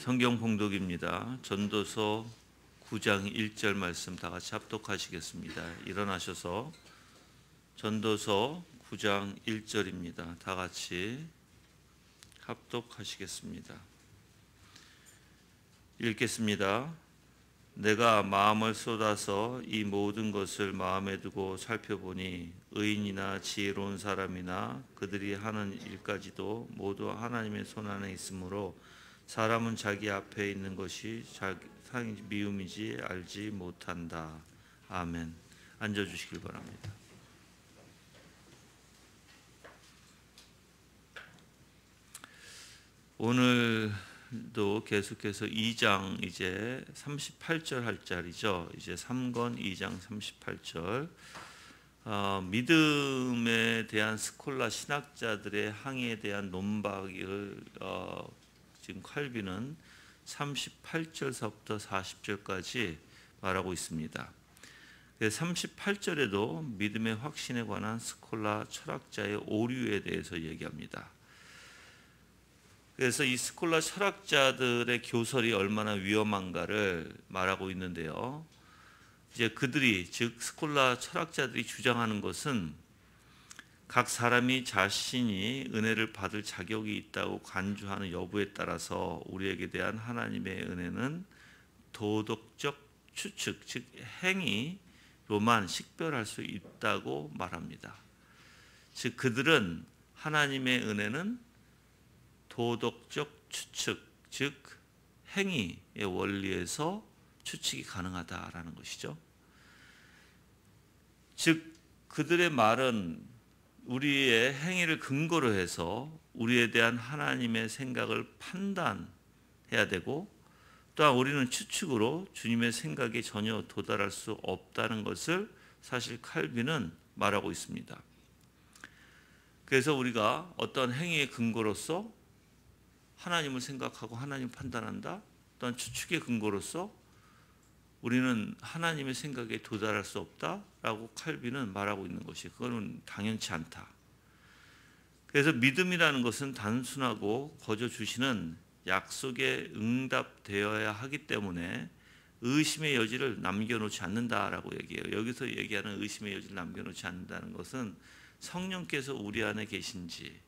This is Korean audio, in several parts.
성경 봉독입니다. 전도서 9장 1절 말씀 다 같이 합독하시겠습니다. 일어나셔서 전도서 9장 1절입니다. 다 같이 합독하시겠습니다. 읽겠습니다. 내가 마음을 쏟아서 이 모든 것을 마음에 두고 살펴보니 의인이나 지혜로운 사람이나 그들이 하는 일까지도 모두 하나님의 손안에 있으므로 사람은 자기 앞에 있는 것이 상인지 미움인지 알지 못한다. 아멘. 앉아주시길 바랍니다. 오늘도 계속해서 2장 이제 38절 할 자리죠. 이제 3권 2장 38절. 믿음에 대한 스콜라 신학자들의 항해에 대한 논박을 지금 칼빈은 38절서부터 40절까지 말하고 있습니다. 38절에도 믿음의 확신에 관한 스콜라 철학자의 오류에 대해서 얘기합니다. 그래서 이 스콜라 철학자들의 교설이 얼마나 위험한가를 말하고 있는데요. 이제 그들이, 즉 스콜라 철학자들이 주장하는 것은 각 사람이 자신이 은혜를 받을 자격이 있다고 간주하는 여부에 따라서 우리에게 대한 하나님의 은혜는 도덕적 추측, 즉 행위로만 식별할 수 있다고 말합니다. 즉 그들은 하나님의 은혜는 도덕적 추측, 즉 행위의 원리에서 추측이 가능하다라는 것이죠. 즉 그들의 말은 우리의 행위를 근거로 해서 우리에 대한 하나님의 생각을 판단해야 되고, 또한 우리는 추측으로 주님의 생각에 전혀 도달할 수 없다는 것을 사실 칼빈은 말하고 있습니다. 그래서 우리가 어떤 행위의 근거로서 하나님을 생각하고 하나님을 판단한다, 또한 추측의 근거로서 우리는 하나님의 생각에 도달할 수 없다라고 칼빈은 말하고 있는 것이, 그거는 당연치 않다. 그래서 믿음이라는 것은 단순하고 거저 주시는 약속에 응답되어야 하기 때문에 의심의 여지를 남겨놓지 않는다라고 얘기해요. 여기서 얘기하는 의심의 여지를 남겨놓지 않는다는 것은 성령께서 우리 안에 계신지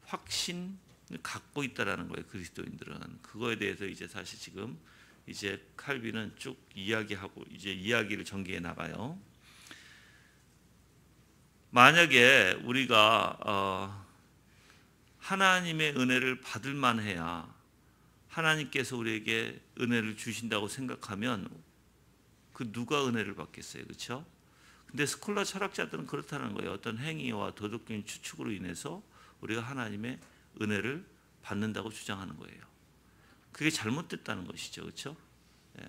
확신을 갖고 있다라는 거예요. 그리스도인들은 그거에 대해서 이제 사실 지금 이제 칼빈은 쭉 이야기하고 이제 이야기를 전개해 나가요. 만약에 우리가 하나님의 은혜를 받을 만해야 하나님께서 우리에게 은혜를 주신다고 생각하면 그 누가 은혜를 받겠어요, 그렇죠? 근데 스콜라 철학자들은 그렇다는 거예요. 어떤 행위와 도덕적인 추측으로 인해서 우리가 하나님의 은혜를 받는다고 주장하는 거예요. 그게 잘못됐다는 것이죠, 그렇죠? 예.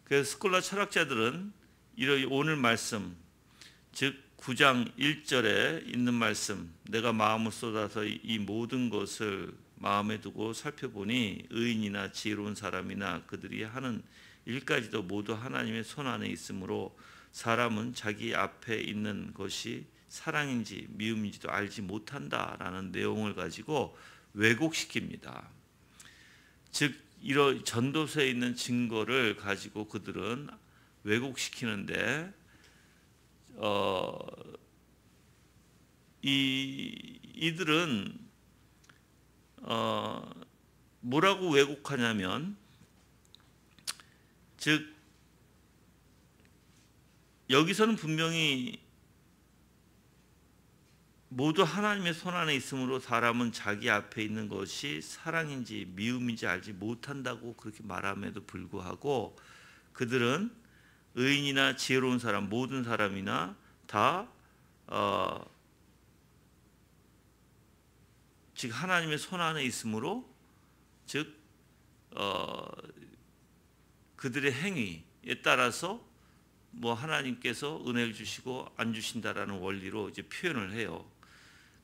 그래서 스콜라 철학자들은 오늘 말씀, 즉 9장 1절에 있는 말씀, 내가 마음을 쏟아서 이 모든 것을 마음에 두고 살펴보니 의인이나 지혜로운 사람이나 그들이 하는 일까지도 모두 하나님의 손 안에 있으므로 사람은 자기 앞에 있는 것이 사랑인지 미움인지도 알지 못한다라는 내용을 가지고 왜곡시킵니다. 즉 이런 전도서에 있는 증거를 가지고 그들은 왜곡시키는데 이들은 뭐라고 왜곡하냐면, 즉 여기서는 분명히 모두 하나님의 손 안에 있으므로 사람은 자기 앞에 있는 것이 사랑인지 미움인지 알지 못한다고 그렇게 말함에도 불구하고 그들은 의인이나 지혜로운 사람, 모든 사람이나 다 즉 하나님의 손 안에 있으므로, 즉 그들의 행위에 따라서 뭐 하나님께서 은혜를 주시고 안 주신다라는 원리로 이제 표현을 해요.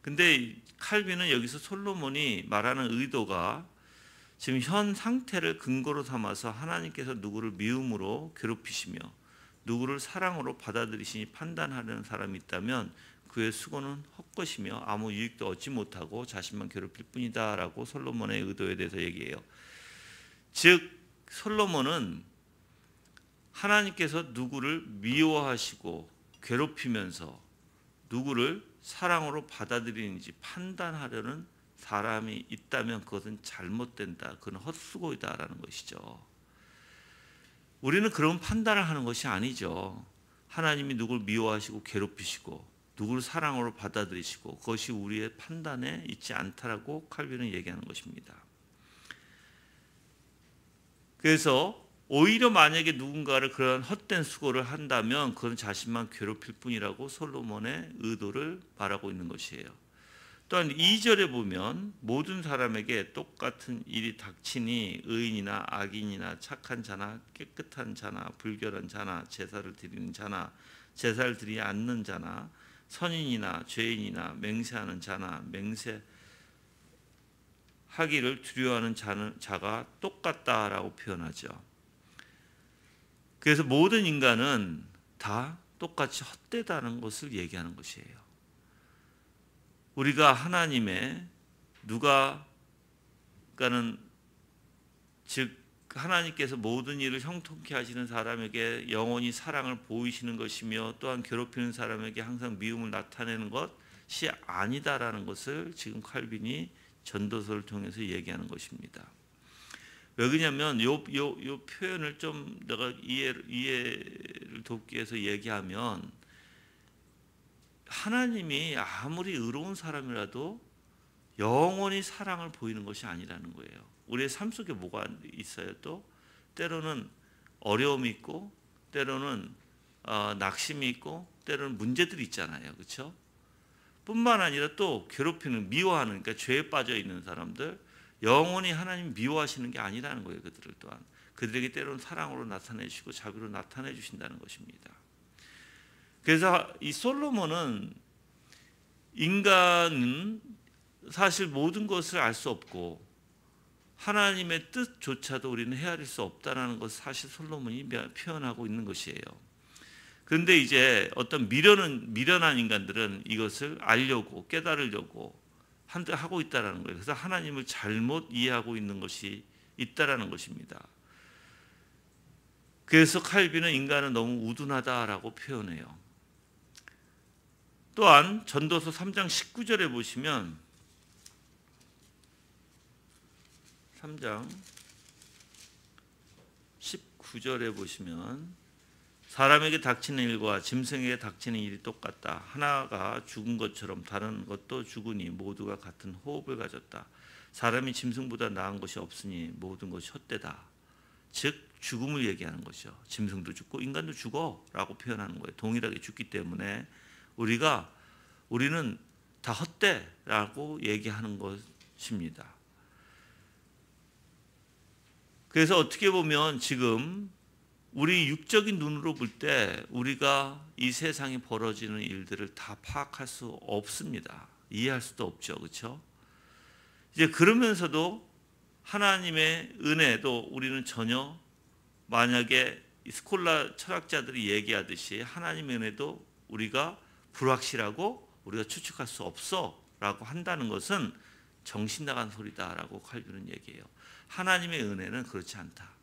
근데 칼빈은 여기서 솔로몬이 말하는 의도가 지금 현 상태를 근거로 삼아서 하나님께서 누구를 미움으로 괴롭히시며 누구를 사랑으로 받아들이시니 판단하는 사람이 있다면 그의 수고는 헛것이며 아무 유익도 얻지 못하고 자신만 괴롭힐 뿐이다라고 솔로몬의 의도에 대해서 얘기해요. 즉 솔로몬은 하나님께서 누구를 미워하시고 괴롭히면서 누구를 사랑으로 받아들이는지 판단하려는 사람이 있다면 그것은 잘못된다. 그건 헛수고이다라는 것이죠. 우리는 그런 판단을 하는 것이 아니죠. 하나님이 누구를 미워하시고 괴롭히시고 누구를 사랑으로 받아들이시고 그것이 우리의 판단에 있지 않다라고 칼빈은 얘기하는 것입니다. 그래서 오히려 만약에 누군가를 그런 헛된 수고를 한다면 그건 자신만 괴롭힐 뿐이라고 솔로몬의 의도를 말하고 있는 것이에요. 또한 2절에 보면 모든 사람에게 똑같은 일이 닥치니 의인이나 악인이나 착한 자나 깨끗한 자나 불결한 자나 제사를 드리는 자나 제사를 드리지 않는 자나 선인이나 죄인이나 맹세하는 자나 맹세하기를 두려워하는 자가 똑같다라고 표현하죠. 그래서 모든 인간은 다 똑같이 헛되다는 것을 얘기하는 것이에요. 우리가 하나님의 누가는 즉 하나님께서 모든 일을 형통케 하시는 사람에게 영원히 사랑을 보이시는 것이며 또한 괴롭히는 사람에게 항상 미움을 나타내는 것이 아니다라는 것을 지금 칼빈이 전도서를 통해서 얘기하는 것입니다. 왜 그러냐면 요 표현을 좀 내가 이해를 돕기 위해서 얘기하면 하나님이 아무리 의로운 사람이라도 영원히 사랑을 보이는 것이 아니라는 거예요. 우리의 삶 속에 뭐가 있어요? 또 때로는 어려움이 있고 때로는 낙심이 있고 때로는 문제들이 있잖아요. 그렇죠? 뿐만 아니라 또 괴롭히는 미워하는 그러니까 죄에 빠져 있는 사람들 영원히 하나님 미워하시는 게 아니라는 거예요. 그들을 또한 그들에게 때로는 사랑으로 나타내 주시고 자비로 나타내 주신다는 것입니다. 그래서 이 솔로몬은 인간은 사실 모든 것을 알 수 없고 하나님의 뜻조차도 우리는 헤아릴 수 없다는 것을 사실 솔로몬이 표현하고 있는 것이에요. 그런데 이제 어떤 미련한 인간들은 이것을 알려고 깨달으려고 하고 있다는 거예요. 그래서 하나님을 잘못 이해하고 있는 것이 있다라는 것입니다. 그래서 칼빈은 인간은 너무 우둔하다라고 표현해요. 또한 전도서 3장 19절에 보시면 3장 19절에 보시면 사람에게 닥치는 일과 짐승에게 닥치는 일이 똑같다. 하나가 죽은 것처럼 다른 것도 죽으니 모두가 같은 호흡을 가졌다. 사람이 짐승보다 나은 것이 없으니 모든 것이 헛되다. 즉 죽음을 얘기하는 것이죠. 짐승도 죽고 인간도 죽어라고 표현하는 거예요. 동일하게 죽기 때문에 우리는 다 헛되라고 얘기하는 것입니다. 그래서 어떻게 보면 지금 우리 육적인 눈으로 볼 때 우리가 이 세상에 벌어지는 일들을 다 파악할 수 없습니다. 이해할 수도 없죠. 그렇죠? 이제 그러면서도 하나님의 은혜도 우리는 전혀 만약에 스콜라 철학자들이 얘기하듯이 하나님의 은혜도 우리가 불확실하고 우리가 추측할 수 없어라고 한다는 것은 정신 나간 소리다라고 칼빈은 얘기해요. 하나님의 은혜는 그렇지 않다.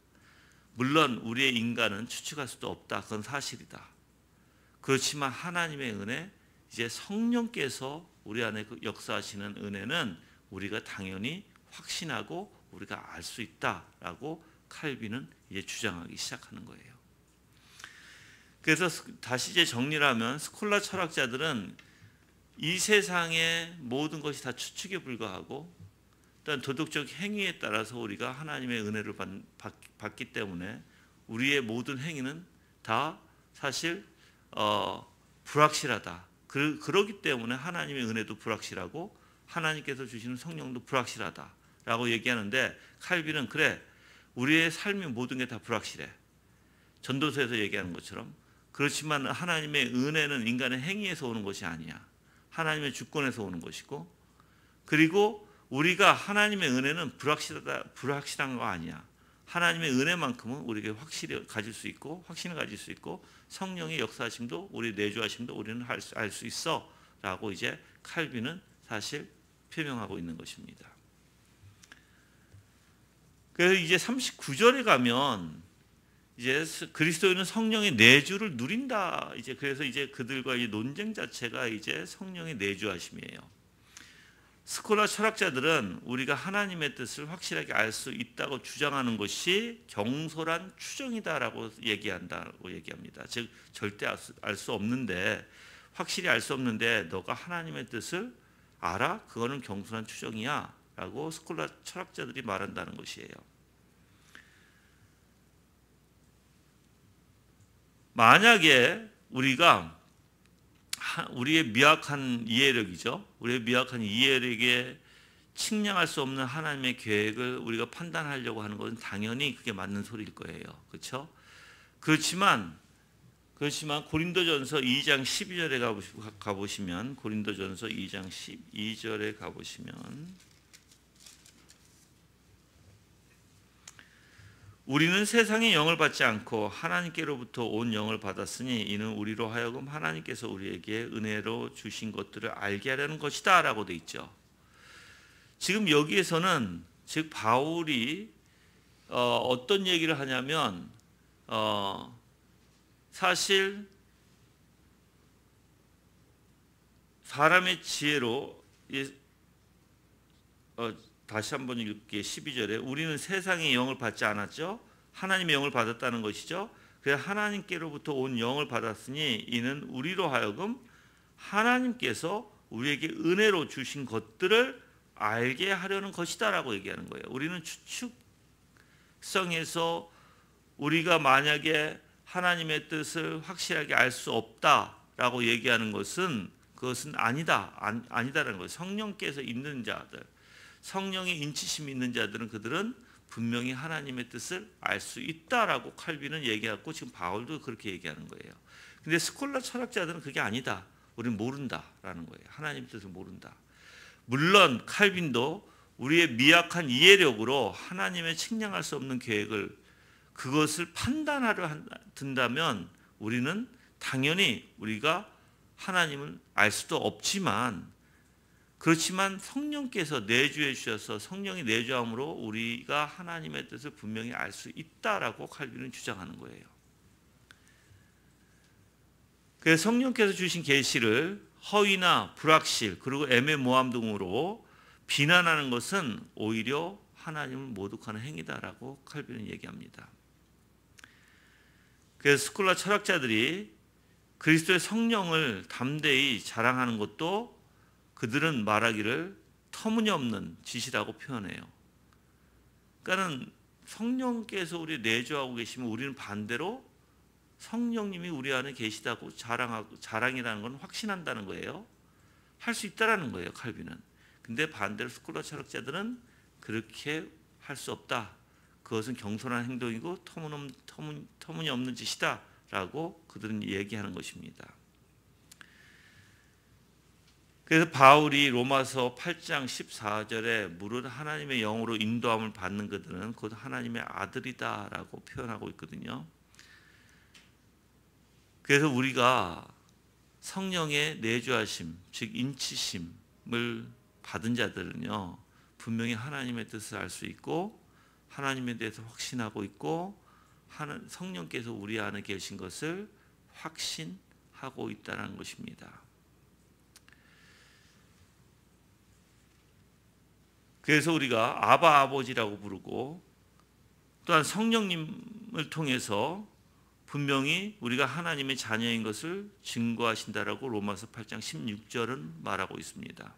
물론 우리의 인간은 추측할 수도 없다. 그건 사실이다. 그렇지만 하나님의 은혜, 이제 성령께서 우리 안에 역사하시는 은혜는 우리가 당연히 확신하고 우리가 알 수 있다라고 칼빈은 이제 주장하기 시작하는 거예요. 그래서 다시 이제 정리를 하면 스콜라 철학자들은 이 세상의 모든 것이 다 추측에 불과하고 일단 도덕적 행위에 따라서 우리가 하나님의 은혜를 받기 때문에 우리의 모든 행위는 다 사실 불확실하다. 그러기 때문에 하나님의 은혜도 불확실하고 하나님께서 주시는 성령도 불확실하다라고 얘기하는데 칼빈은 그래 우리의 삶의 모든 게 다 불확실해. 전도서에서 얘기하는 것처럼 그렇지만 하나님의 은혜는 인간의 행위에서 오는 것이 아니야. 하나님의 주권에서 오는 것이고 그리고 우리가 하나님의 은혜는 불확실한 거 아니야. 하나님의 은혜만큼은 우리에게 확신을 가질 수 있고 성령의 역사하심도 우리 내주하심도 우리는 알 수 있어 있다라고 이제 칼빈은 사실 표명하고 있는 것입니다. 그래서 이제 39절에 가면 이제 그리스도인은 성령의 내주를 누린다. 이제 그래서 이제 그들과 이 논쟁 자체가 이제 성령의 내주하심이에요. 스콜라 철학자들은 우리가 하나님의 뜻을 확실하게 알 수 있다고 주장하는 것이 경솔한 추정이다라고 얘기합니다. 즉 절대 알 수 없는데, 확실히 알 수 없는데 너가 하나님의 뜻을 알아? 그거는 경솔한 추정이야 라고 스콜라 철학자들이 말한다는 것이에요. 만약에 우리의 미약한 이해력이죠. 우리의 미약한 이해력에 측량할 수 없는 하나님의 계획을 우리가 판단하려고 하는 것은 당연히 그게 맞는 소리일 거예요. 그렇죠? 그렇지만 고린도전서 2장 12절에 가보시면 고린도전서 2장 12절에 가보시면 우리는 세상의 영을 받지 않고 하나님께로부터 온 영을 받았으니 이는 우리로 하여금 하나님께서 우리에게 은혜로 주신 것들을 알게 하려는 것이다 라고 돼 있죠. 지금 여기에서는 즉 바울이 어떤 얘기를 하냐면 사실 사람의 지혜로 다시 한번 읽을게요. 12절에 우리는 세상의 영을 받지 않았죠. 하나님의 영을 받았다는 것이죠. 그래서 하나님께로부터 온 영을 받았으니 이는 우리로 하여금 하나님께서 우리에게 은혜로 주신 것들을 알게 하려는 것이다 라고 얘기하는 거예요. 우리는 추측성에서 우리가 만약에 하나님의 뜻을 확실하게 알 수 없다라고 얘기하는 것은 그것은 아니다라는 거예요. 성령께서 있는 자들, 성령의 인치심이 있는 자들은 그들은 분명히 하나님의 뜻을 알 수 있다라고 칼빈은 얘기하고 지금 바울도 그렇게 얘기하는 거예요. 근데 스콜라 철학자들은 그게 아니다. 우리는 모른다라는 거예요. 하나님의 뜻을 모른다. 물론 칼빈도 우리의 미약한 이해력으로 하나님의 측량할 수 없는 계획을 그것을 판단하려 든다면 우리는 당연히 우리가 하나님을 알 수도 없지만 그렇지만 성령께서 내주해 주셔서 성령이 내주함으로 우리가 하나님의 뜻을 분명히 알 수 있다라고 칼빈은 주장하는 거예요. 그래서 성령께서 주신 계시를 허위나 불확실 그리고 애매모호함 등으로 비난하는 것은 오히려 하나님을 모독하는 행위다라고 칼빈은 얘기합니다. 그래서 스콜라 철학자들이 그리스도의 성령을 담대히 자랑하는 것도 그들은 말하기를 터무니없는 짓이라고 표현해요. 그러니까는 성령께서 우리 내주하고 계시면 우리는 반대로 성령님이 우리 안에 계시다고 자랑이라는 건 확신한다는 거예요. 할 수 있다라는 거예요, 칼빈은. 근데 반대로 스콜라 철학자들은 그렇게 할 수 없다. 그것은 경솔한 행동이고 터무니없는 짓이다라고 그들은 얘기하는 것입니다. 그래서 바울이 로마서 8장 14절에 무릇 하나님의 영으로 인도함을 받는 그들은 곧 하나님의 아들이다라고 표현하고 있거든요. 그래서 우리가 성령의 내주하심, 즉 인치심을 받은 자들은요 분명히 하나님의 뜻을 알 수 있고 하나님에 대해서 확신하고 있고 성령께서 우리 안에 계신 것을 확신하고 있다는 것입니다. 그래서 우리가 아바 아버지라고 부르고 또한 성령님을 통해서 분명히 우리가 하나님의 자녀인 것을 증거하신다라고 로마서 8장 16절은 말하고 있습니다.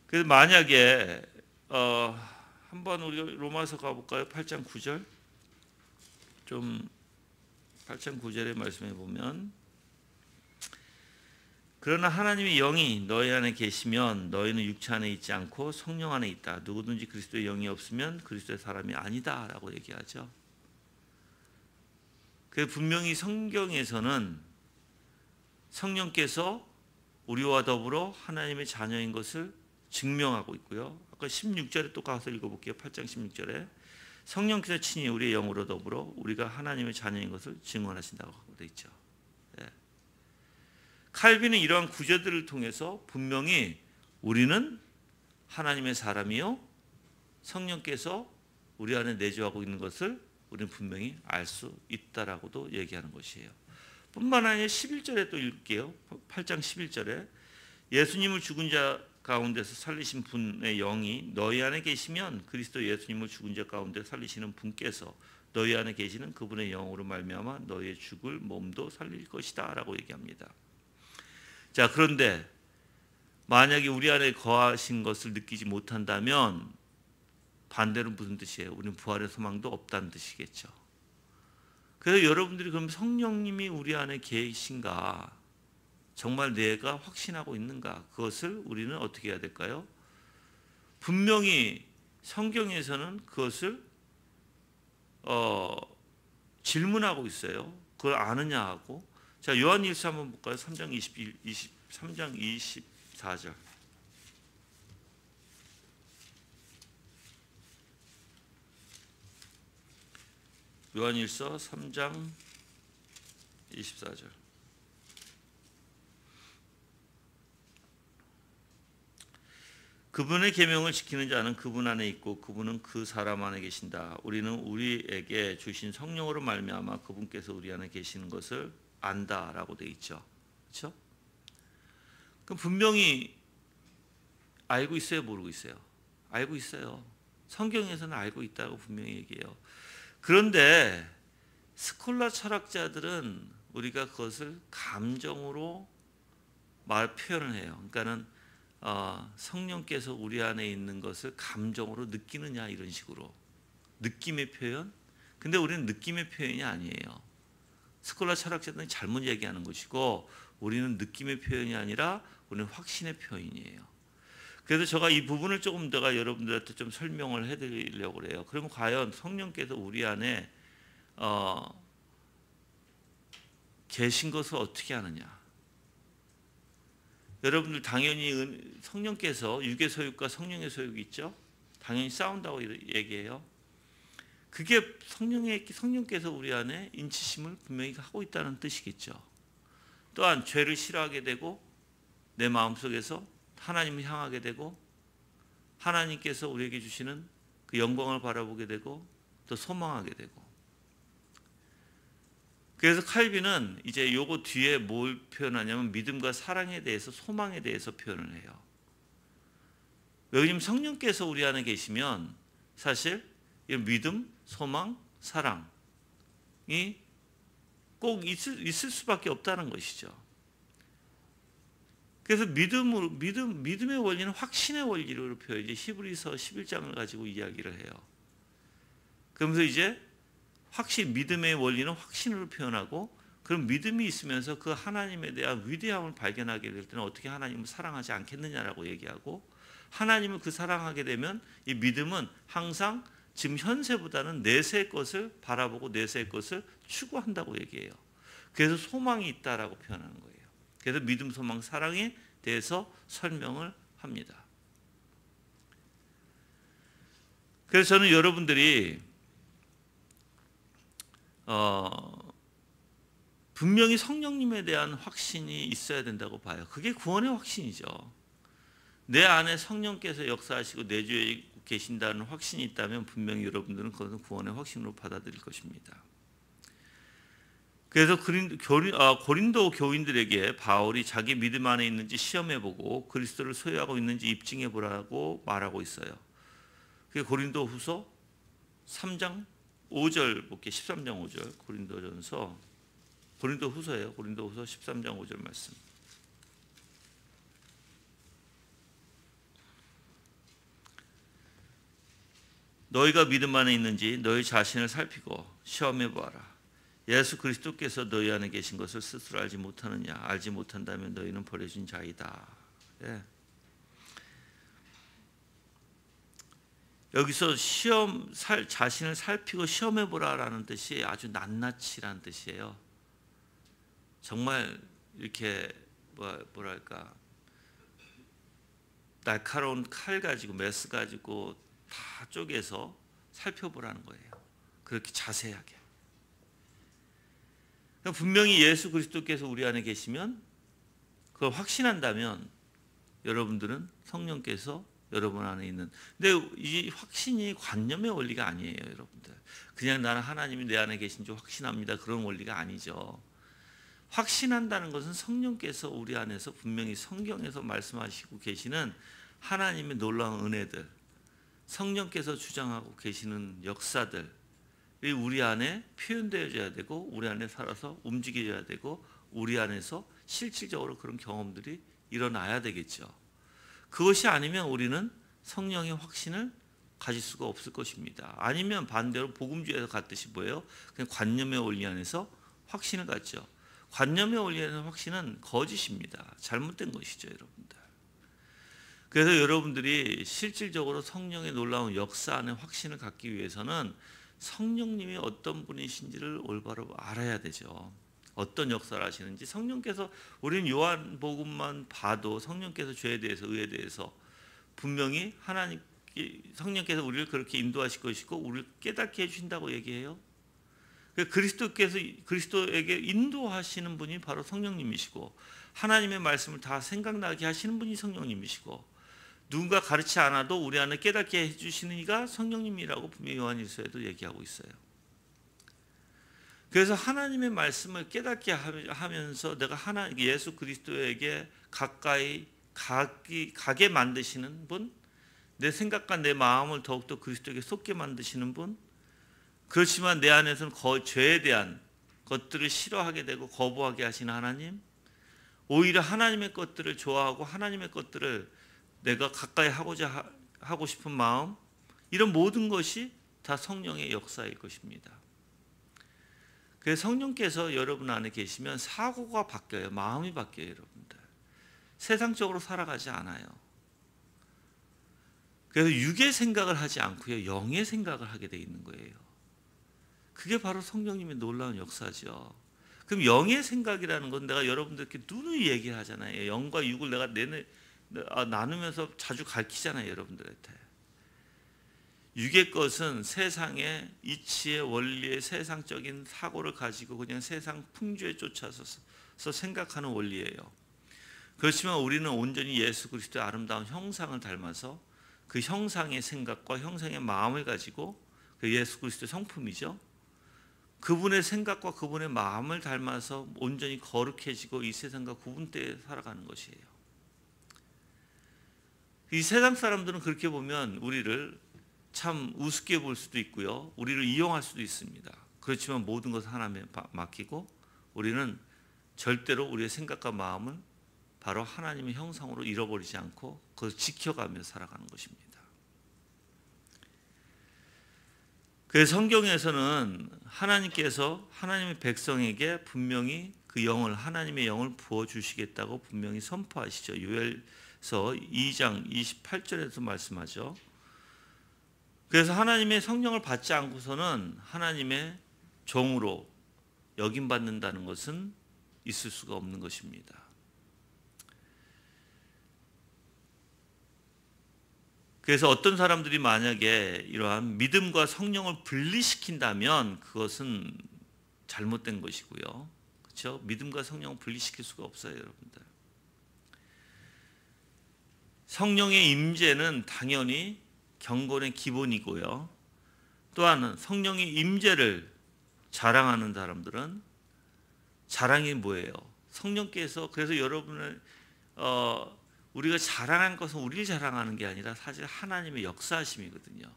그래서 만약에 한번 우리 로마서 가볼까요? 8장 9절 8장 9절에 말씀해 보면 그러나 하나님의 영이 너희 안에 계시면 너희는 육체 안에 있지 않고 성령 안에 있다. 누구든지 그리스도의 영이 없으면 그리스도의 사람이 아니다 라고 얘기하죠. 그래서 분명히 성경에서는 성령께서 우리와 더불어 하나님의 자녀인 것을 증명하고 있고요. 아까 16절에 또 가서 읽어볼게요. 8장 16절에 성령께서 친히 우리의 영으로 더불어 우리가 하나님의 자녀인 것을 증언하신다고 되어 있죠. 네. 칼빈은 이러한 구절들을 통해서 분명히 우리는 하나님의 사람이요 성령께서 우리 안에 내주하고 있는 것을 우리는 분명히 알 수 있다라고도 얘기하는 것이에요. 뿐만 아니라 11절에 또 읽을게요. 8장 11절에 예수님을 죽은 자 가운데서 살리신 분의 영이 너희 안에 계시면 그리스도 예수님을 죽은 자 가운데 살리시는 분께서 너희 안에 계시는 그분의 영으로 말미암아 너희의 죽을 몸도 살릴 것이다 라고 얘기합니다. 자, 그런데 만약에 우리 안에 거하신 것을 느끼지 못한다면 반대로 무슨 뜻이에요? 우리는 부활의 소망도 없다는 뜻이겠죠. 그래서 여러분들이 그럼 성령님이 우리 안에 계신가, 정말 내가 확신하고 있는가, 그것을 우리는 어떻게 해야 될까요? 분명히 성경에서는 그것을 질문하고 있어요. 그걸 아느냐 하고. 자, 요한일서 한번 볼까요? 3장 24절. 요한일서 3장 24절. 그분의 계명을 지키는 자는 그분 안에 있고 그분은 그 사람 안에 계신다. 우리는 우리에게 주신 성령으로 말미암아 그분께서 우리 안에 계시는 것을 안다라고 돼 있죠. 그렇죠? 그럼 분명히 알고 있어요, 모르고 있어요? 알고 있어요. 성경에서는 알고 있다고 분명히 얘기해요. 그런데 스콜라 철학자들은 우리가 그것을 감정으로 표현을 해요. 그러니까는 성령께서 우리 안에 있는 것을 감정으로 느끼느냐 이런 식으로 느낌의 표현. 근데 우리는 느낌의 표현이 아니에요. 스콜라 철학자들은 잘못 얘기하는 것이고 우리는 느낌의 표현이 아니라 우리는 확신의 표현이에요. 그래서 제가 이 부분을 조금 더 여러분들한테 좀 설명을 해드리려고 그래요. 그러면 과연 성령께서 우리 안에 계신 것을 어떻게 아느냐? 여러분들 당연히 성령께서 육의 소욕과 성령의 소욕이 있죠. 당연히 싸운다고 얘기해요. 그게 성령께서 우리 안에 인치심을 분명히 하고 있다는 뜻이겠죠. 또한 죄를 싫어하게 되고 내 마음속에서 하나님을 향하게 되고 하나님께서 우리에게 주시는 그 영광을 바라보게 되고 또 소망하게 되고. 그래서 칼빈은 이제 요거 뒤에 뭘 표현하냐면 믿음과 사랑에 대해서 소망에 대해서 표현을 해요. 왜냐하면 성령께서 우리 안에 계시면 사실 믿음, 소망, 사랑이 꼭 있을 수밖에 없다는 것이죠. 그래서 믿음의 원리는 확신의 원리로 표현해 히브리서 11장을 가지고 이야기를 해요. 그러면서 이제 믿음의 원리는 확신으로 표현하고 그런 믿음이 있으면서 그 하나님에 대한 위대함을 발견하게 될 때는 어떻게 하나님을 사랑하지 않겠느냐라고 얘기하고 하나님을 그 사랑하게 되면 이 믿음은 항상 지금 현세보다는 내세의 것을 바라보고 내세의 것을 추구한다고 얘기해요. 그래서 소망이 있다라고 표현하는 거예요. 그래서 믿음, 소망, 사랑에 대해서 설명을 합니다. 그래서 저는 여러분들이 분명히 성령님에 대한 확신이 있어야 된다고 봐요. 그게 구원의 확신이죠. 내 안에 성령께서 역사하시고 내주에 계신다는 확신이 있다면 분명히 여러분들은 그것은 구원의 확신으로 받아들일 것입니다. 그래서 고린도 교인들에게 바울이 자기 믿음 안에 있는지 시험해보고 그리스도를 소유하고 있는지 입증해보라고 말하고 있어요. 그게 고린도후서 3장 5절 볼게요. 13장 5절 고린도후서예요. 고린도후서 13장 5절 말씀. 너희가 믿음 안에 있는지 너희 자신을 살피고 시험해 보아라. 예수 그리스도께서 너희 안에 계신 것을 스스로 알지 못하느냐? 알지 못한다면 너희는 버려진 자이다. 예. 여기서 자신을 살피고 시험해 보라라는 뜻이 아주 낱낱이라는 뜻이에요. 정말 이렇게 뭐랄까 날카로운 칼 가지고 메스 가지고 다 쪼개서 살펴보라는 거예요. 그렇게 자세하게. 분명히 예수 그리스도께서 우리 안에 계시면 그걸 확신한다면 여러분들은 성령께서 여러분 안에 있는, 근데 이 확신이 관념의 원리가 아니에요, 여러분들. 그냥 나는 하나님이 내 안에 계신 줄 확신합니다, 그런 원리가 아니죠. 확신한다는 것은 성령께서 우리 안에서 분명히 성경에서 말씀하시고 계시는 하나님의 놀라운 은혜들, 성령께서 주장하고 계시는 역사들이 우리 안에 표현되어져야 되고, 우리 안에 살아서 움직여야 되고, 우리 안에서 실질적으로 그런 경험들이 일어나야 되겠죠. 그것이 아니면 우리는 성령의 확신을 가질 수가 없을 것입니다. 아니면 반대로 복음주의에서 갔듯이 뭐예요? 그냥 관념의 원리 안에서 확신을 갖죠. 관념의 원리 안에서 확신은 거짓입니다. 잘못된 것이죠, 여러분들. 그래서 여러분들이 실질적으로 성령의 놀라운 역사 안에 확신을 갖기 위해서는 성령님이 어떤 분이신지를 올바로 알아야 되죠. 어떤 역사를 하시는지. 성령께서, 우리는 요한복음만 봐도 성령께서 죄에 대해서, 의에 대해서 분명히 성령께서 우리를 그렇게 인도하실 것이고 우리를 깨닫게 해주신다고 얘기해요. 그리스도에게 인도하시는 분이 바로 성령님이시고, 하나님의 말씀을 다 생각나게 하시는 분이 성령님이시고, 누군가 가르치 않아도 우리 안에 깨닫게 해주시는 이가 성령님이라고 분명히 요한일서에도 얘기하고 있어요. 그래서 하나님의 말씀을 깨닫게 하면서 내가 예수 그리스도에게 가까이 가게 만드시는 분, 내 생각과 내 마음을 더욱더 그리스도에게 쏟게 만드시는 분, 그렇지만 내 안에서는 죄에 대한 것들을 싫어하게 되고 거부하게 하시는 하나님, 오히려 하나님의 것들을 좋아하고 하나님의 것들을 내가 가까이 하고 싶은 마음, 이런 모든 것이 다 성령의 역사일 것입니다. 그래서 성령께서 여러분 안에 계시면 사고가 바뀌어요. 마음이 바뀌어요, 여러분들. 세상적으로 살아가지 않아요. 그래서 육의 생각을 하지 않고요, 영의 생각을 하게 돼 있는 거예요. 그게 바로 성령님의 놀라운 역사죠. 그럼 영의 생각이라는 건 내가 여러분들께 누누이 얘기를 하잖아요. 영과 육을 내가 나누면서 자주 가르치잖아요, 여러분들한테. 육의 것은 세상의 이치의 원리의 세상적인 사고를 가지고 그냥 세상 풍조에 쫓아서 생각하는 원리예요. 그렇지만 우리는 온전히 예수 그리스도의 아름다운 형상을 닮아서 그 형상의 생각과 형상의 마음을 가지고, 그 예수 그리스도의 성품이죠, 그분의 생각과 그분의 마음을 닮아서 온전히 거룩해지고 이 세상과 구분되어 살아가는 것이에요. 이 세상 사람들은 그렇게 보면 우리를 참 우습게 볼 수도 있고요, 우리를 이용할 수도 있습니다. 그렇지만 모든 것을 하나님에 맡기고 우리는 절대로 우리의 생각과 마음을 바로 하나님의 형상으로 잃어버리지 않고 그것을 지켜가며 살아가는 것입니다. 그래서 성경에서는 하나님께서 하나님의 백성에게 분명히 그 영을, 하나님의 영을 부어주시겠다고 분명히 선포하시죠. 요엘서 2장 28절에서 말씀하죠. 그래서 하나님의 성령을 받지 않고서는 하나님의 종으로 여김받는다는 것은 있을 수가 없는 것입니다. 그래서 어떤 사람들이 만약에 이러한 믿음과 성령을 분리시킨다면 그것은 잘못된 것이고요. 그렇죠? 믿음과 성령을 분리시킬 수가 없어요, 여러분들. 성령의 임재는 당연히 경건의 기본이고요. 또한 성령의 임재를 자랑하는 사람들은 자랑이 뭐예요? 성령께서, 그래서 여러분을 우리가 자랑한 것은 우리를 자랑하는 게 아니라 사실 하나님의 역사하심이거든요.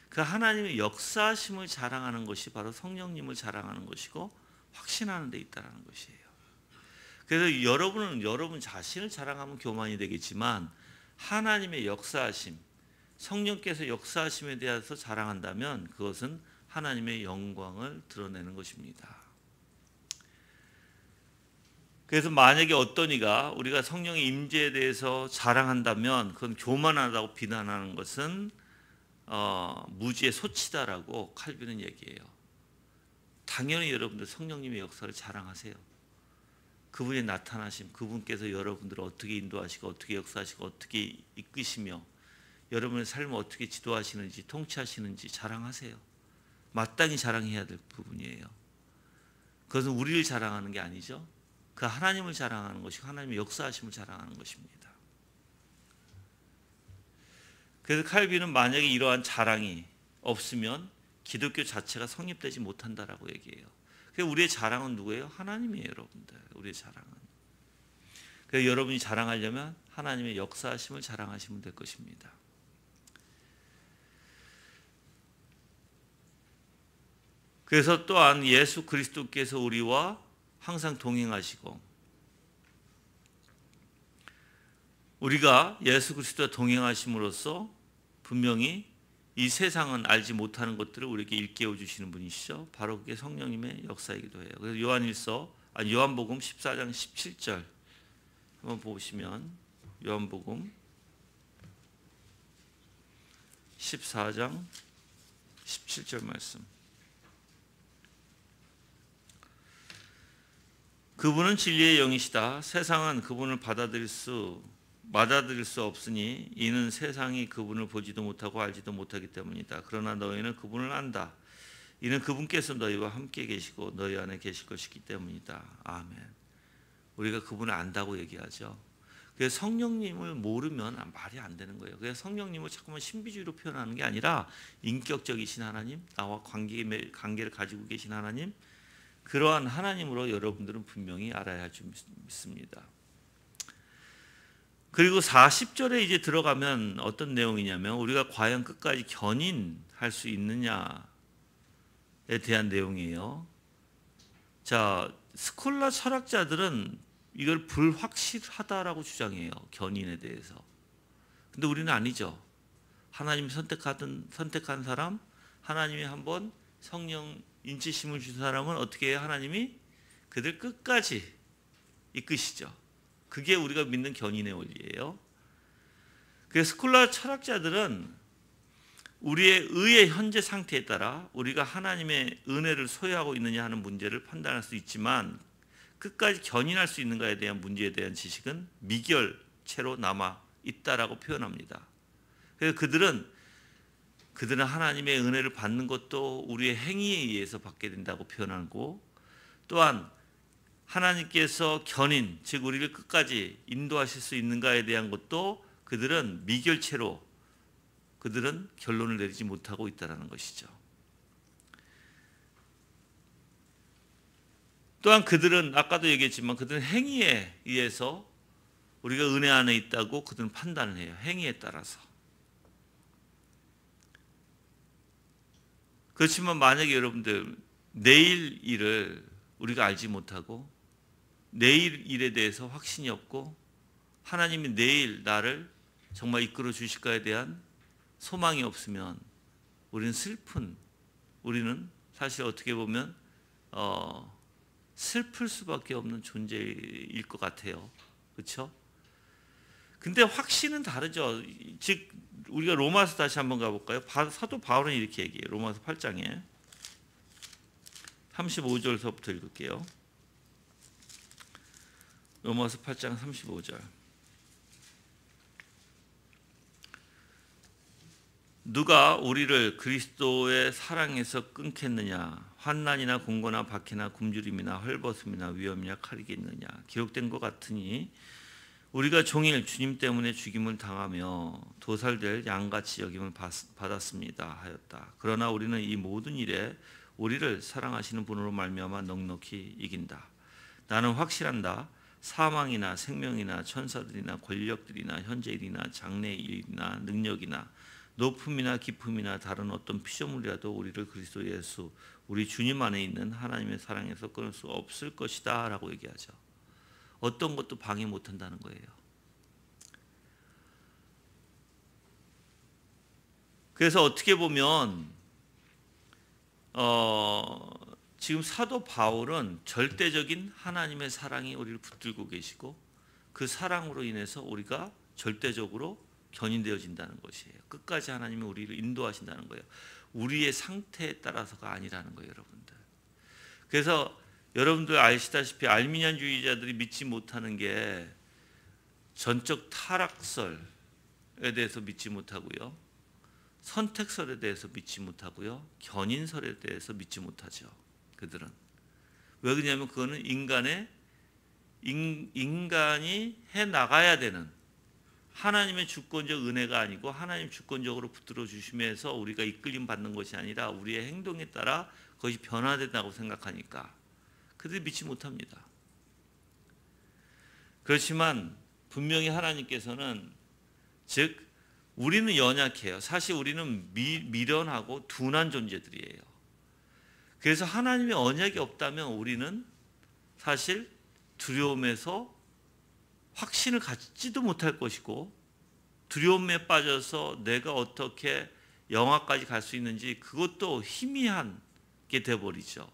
그 하나님의 역사하심을 자랑하는 것이 바로 성령님을 자랑하는 것이고 확신하는 데 있다는 것이에요. 그래서 여러분은 여러분 자신을 자랑하면 교만이 되겠지만 하나님의 역사하심, 성령께서 역사하심에 대해서 자랑한다면 그것은 하나님의 영광을 드러내는 것입니다. 그래서 만약에 어떤 이가 우리가 성령의 임재에 대해서 자랑한다면 그건 교만하다고 비난하는 것은 무지의 소치다라고 칼빈은 얘기해요. 당연히 여러분들 성령님의 역사를 자랑하세요. 그분의 나타나심, 그분께서 여러분들을 어떻게 인도하시고 어떻게 역사하시고 어떻게 이끄시며 여러분의 삶을 어떻게 지도하시는지 통치하시는지 자랑하세요. 마땅히 자랑해야 될 부분이에요. 그것은 우리를 자랑하는 게 아니죠. 그 하나님을 자랑하는 것이고 하나님의 역사하심을 자랑하는 것입니다. 그래서 칼빈은 만약에 이러한 자랑이 없으면 기독교 자체가 성립되지 못한다라고 얘기해요. 그래서 우리의 자랑은 누구예요? 하나님이에요, 여러분들. 우리의 자랑은. 그래서 여러분이 자랑하려면 하나님의 역사하심을 자랑하시면 될 것입니다. 그래서 또한 예수 그리스도께서 우리와 항상 동행하시고 우리가 예수 그리스도와 동행하심으로써 분명히 이 세상은 알지 못하는 것들을 우리에게 일깨워 주시는 분이시죠. 바로 그게 성령님의 역사이기도 해요. 그래서 요한복음 14장 17절 한번 보시면 요한복음 14장 17절 말씀. 그분은 진리의 영이시다. 세상은 그분을 받아들일 수 없으니 이는 세상이 그분을 보지도 못하고 알지도 못하기 때문이다. 그러나 너희는 그분을 안다. 이는 그분께서 너희와 함께 계시고 너희 안에 계실 것이기 때문이다. 아멘. 우리가 그분을 안다고 얘기하죠. 그래서 성령님을 모르면 말이 안 되는 거예요. 그래서 성령님을 자꾸만 신비주의로 표현하는 게 아니라 인격적이신 하나님, 나와 관계를 가지고 계신 하나님, 그러한 하나님으로 여러분들은 분명히 알아야 할 줄 믿습니다. 그리고 40절에 이제 들어가면 어떤 내용이냐면 우리가 과연 끝까지 견인할 수 있느냐에 대한 내용이에요. 자, 스콜라 철학자들은 이걸 불확실하다라고 주장해요. 견인에 대해서. 근데 우리는 아니죠. 하나님이 선택한 사람, 하나님이 한번 성령 인치심을 주신 사람은 어떻게 해요? 하나님이 그들 끝까지 이끄시죠. 그게 우리가 믿는 견인의 원리예요. 그래서 스콜라 철학자들은 우리의 의의 현재 상태에 따라 우리가 하나님의 은혜를 소유하고 있느냐 하는 문제를 판단할 수 있지만 끝까지 견인할 수 있는가에 대한 문제에 대한 지식은 미결체로 남아 있다라고 표현합니다. 그래서 그들은 하나님의 은혜를 받는 것도 우리의 행위에 의해서 받게 된다고 표현하고 또한 하나님께서 견인, 즉 우리를 끝까지 인도하실 수 있는가에 대한 것도 그들은 미결체로 그들은 결론을 내리지 못하고 있다는 것이죠. 또한 그들은 아까도 얘기했지만 그들은 행위에 의해서 우리가 은혜 안에 있다고 그들은 판단을 해요. 행위에 따라서. 그렇지만 만약에 여러분들 내일 일을 우리가 알지 못하고 내일 일에 대해서 확신이 없고 하나님이 내일 나를 정말 이끌어 주실까에 대한 소망이 없으면 우리는 사실 어떻게 보면 슬플 수밖에 없는 존재일 것 같아요. 그렇죠? 근데 확신은 다르죠. 즉 우리가 로마서 다시 한번 가볼까요? 사도 바울은 이렇게 얘기해요. 로마서 8장에 35절서부터 읽을게요. 로마서 8장 35절. 누가 우리를 그리스도의 사랑에서 끊겠느냐? 환난이나 공고나 박해나 굶주림이나 헐벗음이나 위험이나 칼이겠느냐? 기록된 것 같으니 우리가 종일 주님 때문에 죽임을 당하며 도살될 양같이 여김을 받았습니다 하였다. 그러나 우리는 이 모든 일에 우리를 사랑하시는 분으로 말미암아 넉넉히 이긴다. 나는 확실한다. 사망이나 생명이나 천사들이나 권력들이나 현재일이나 장래일이나 능력이나 높음이나 깊음이나 다른 어떤 피조물이라도 우리를 그리스도 예수 우리 주님 안에 있는 하나님의 사랑에서 끊을 수 없을 것이다 라고 얘기하죠. 어떤 것도 방해 못한다는 거예요. 그래서 어떻게 보면 지금 사도 바울은 절대적인 하나님의 사랑이 우리를 붙들고 계시고 그 사랑으로 인해서 우리가 절대적으로 견인되어진다는 것이에요. 끝까지 하나님이 우리를 인도하신다는 거예요. 우리의 상태에 따라서가 아니라는 거예요, 여러분들. 그래서 여러분들 아시다시피 알미니안주의자들이 믿지 못하는 게 전적 타락설에 대해서 믿지 못하고요. 선택설에 대해서 믿지 못하고요. 견인설에 대해서 믿지 못하죠. 그들은. 왜 그러냐면 그거는 인간의 인간이 해 나가야 되는 하나님의 주권적 은혜가 아니고 하나님 주권적으로 붙들어 주심에서 우리가 이끌림 받는 것이 아니라 우리의 행동에 따라 그것이 변화된다고 생각하니까 그들이 믿지 못합니다. 그렇지만 분명히 하나님께서는, 즉 우리는 연약해요. 사실 우리는 미련하고 둔한 존재들이에요. 그래서 하나님의 언약이 없다면 우리는 사실 두려움에서 확신을 갖지도 못할 것이고, 두려움에 빠져서 내가 어떻게 영화까지 갈 수 있는지 그것도 희미하게 되어버리죠.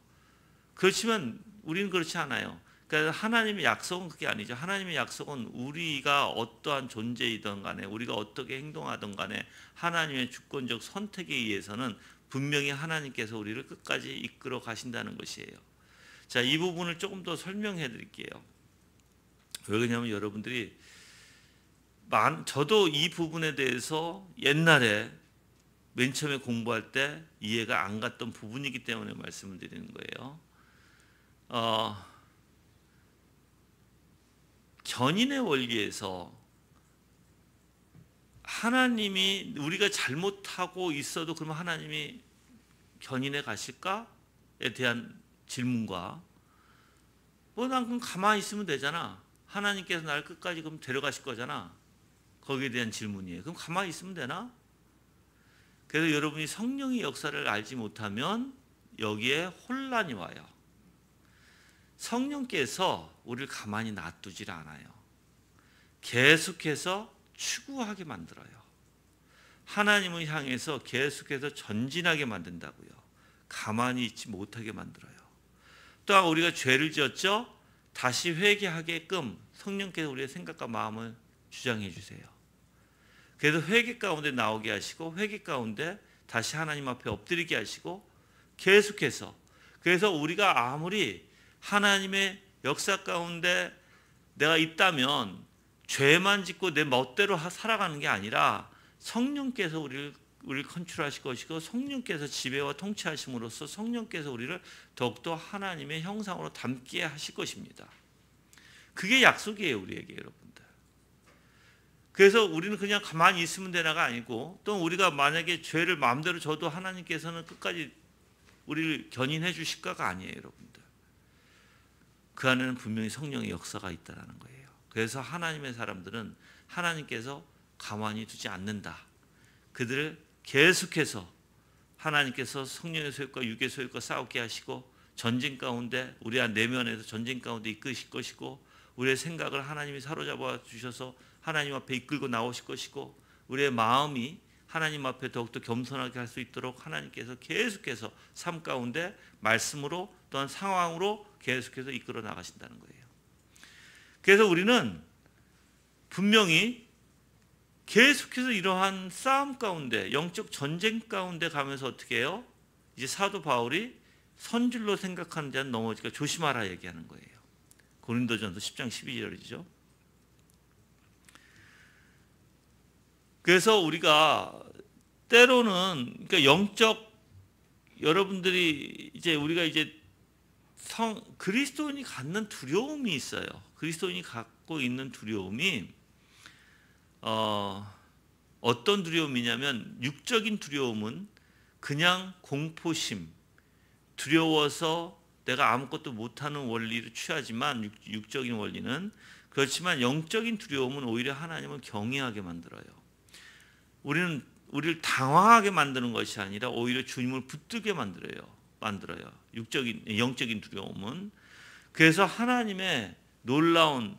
그렇지만 우리는 그렇지 않아요. 그러니까 하나님의 약속은 그게 아니죠. 하나님의 약속은 우리가 어떠한 존재이든 간에, 우리가 어떻게 행동하든 간에 하나님의 주권적 선택에 의해서는 분명히 하나님께서 우리를 끝까지 이끌어 가신다는 것이에요. 자, 이 부분을 조금 더 설명해 드릴게요. 왜 그러냐면 여러분들이, 저도 이 부분에 대해서 옛날에 맨 처음에 공부할 때 이해가 안 갔던 부분이기 때문에 말씀을 드리는 거예요. 견인의 원리에서 하나님이, 우리가 잘못하고 있어도 그러면 하나님이 견인해 가실까에 대한 질문과, 난 그럼 가만히 있으면 되잖아, 하나님께서 나를 끝까지 그럼 데려가실 거잖아, 거기에 대한 질문이에요. 그럼 가만히 있으면 되나? 그래서 여러분이 성령의 역사를 알지 못하면 여기에 혼란이 와요. 성령께서 우리를 가만히 놔두질 않아요. 계속해서 추구하게 만들어요. 하나님을 향해서 계속해서 전진하게 만든다고요. 가만히 있지 못하게 만들어요. 또한 우리가 죄를 지었죠? 다시 회개하게끔 성령께서 우리의 생각과 마음을 주장해 주세요. 그래서 회개 가운데 나오게 하시고, 회개 가운데 다시 하나님 앞에 엎드리게 하시고, 계속해서, 그래서 우리가 아무리 하나님의 역사 가운데 내가 있다면 죄만 짓고 내 멋대로 살아가는 게 아니라 성령께서 우리를 컨트롤하실 것이고, 성령께서 지배와 통치하심으로써 성령께서 우리를 더욱더 하나님의 형상으로 닮게 하실 것입니다. 그게 약속이에요, 우리에게, 여러분들. 그래서 우리는 그냥 가만히 있으면 되나가 아니고, 또 우리가 만약에 죄를 마음대로 져도 하나님께서는 끝까지 우리를 견인해 주실까가 아니에요, 여러분들. 그 안에는 분명히 성령의 역사가 있다는 거예요. 그래서 하나님의 사람들은 하나님께서 가만히 두지 않는다. 그들을 계속해서 하나님께서 성령의 소욕과 육의 소욕과 싸우게 하시고, 전쟁 가운데, 우리 안 내면에서 전쟁 가운데 이끄실 것이고, 우리의 생각을 하나님이 사로잡아 주셔서 하나님 앞에 이끌고 나오실 것이고, 우리의 마음이 하나님 앞에 더욱더 겸손하게 할 수 있도록 하나님께서 계속해서 삶 가운데 말씀으로, 또한 상황으로 계속해서 이끌어 나가신다는 거예요. 그래서 우리는 분명히 계속해서 이러한 싸움 가운데, 영적 전쟁 가운데 가면서 어떻게 해요? 이제 사도 바울이 선줄로 생각하는 자는 넘어지까 조심하라 얘기하는 거예요. 고린도전서 10장 12절이죠. 그래서 우리가 때로는, 그러니까 영적, 여러분들이 우리가 그리스도인이 갖는 두려움이 있어요. 그리스도인이 갖고 있는 두려움이 어떤 두려움이냐면, 육적인 두려움은 그냥 공포심, 두려워서 내가 아무것도 못하는 원리를 취하지만, 육적인 원리는 그렇지만, 영적인 두려움은 오히려 하나님을 경외하게 만들어요. 우리를 당황하게 만드는 것이 아니라 오히려 주님을 붙들게 만들어요. 영적인 두려움은. 그래서 하나님의 놀라운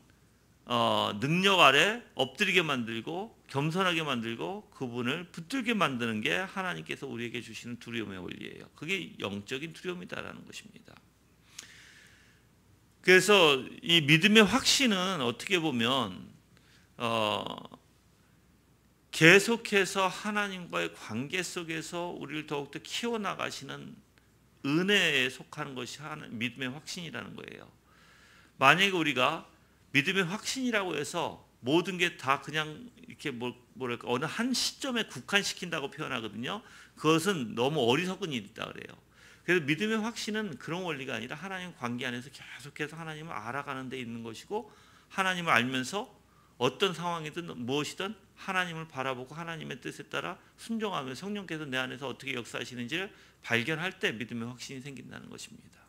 능력 아래 엎드리게 만들고, 겸손하게 만들고, 그분을 붙들게 만드는 게 하나님께서 우리에게 주시는 두려움의 원리예요. 그게 영적인 두려움이다라는 것입니다. 그래서 이 믿음의 확신은 어떻게 보면 계속해서 하나님과의 관계 속에서 우리를 더욱더 키워나가시는 은혜에 속하는 것이 믿음의 확신이라는 거예요. 만약에 우리가 믿음의 확신이라고 해서 모든 게 다 그냥 이렇게 뭐랄까 어느 한 시점에 국한시킨다고 표현하거든요. 그것은 너무 어리석은 일이다 그래요. 그래서 믿음의 확신은 그런 원리가 아니라 하나님 관계 안에서 계속해서 하나님을 알아가는 데 있는 것이고, 하나님을 알면서 어떤 상황이든 무엇이든 하나님을 바라보고 하나님의 뜻에 따라 순종하며 성령께서 내 안에서 어떻게 역사하시는지를 발견할 때 믿음의 확신이 생긴다는 것입니다.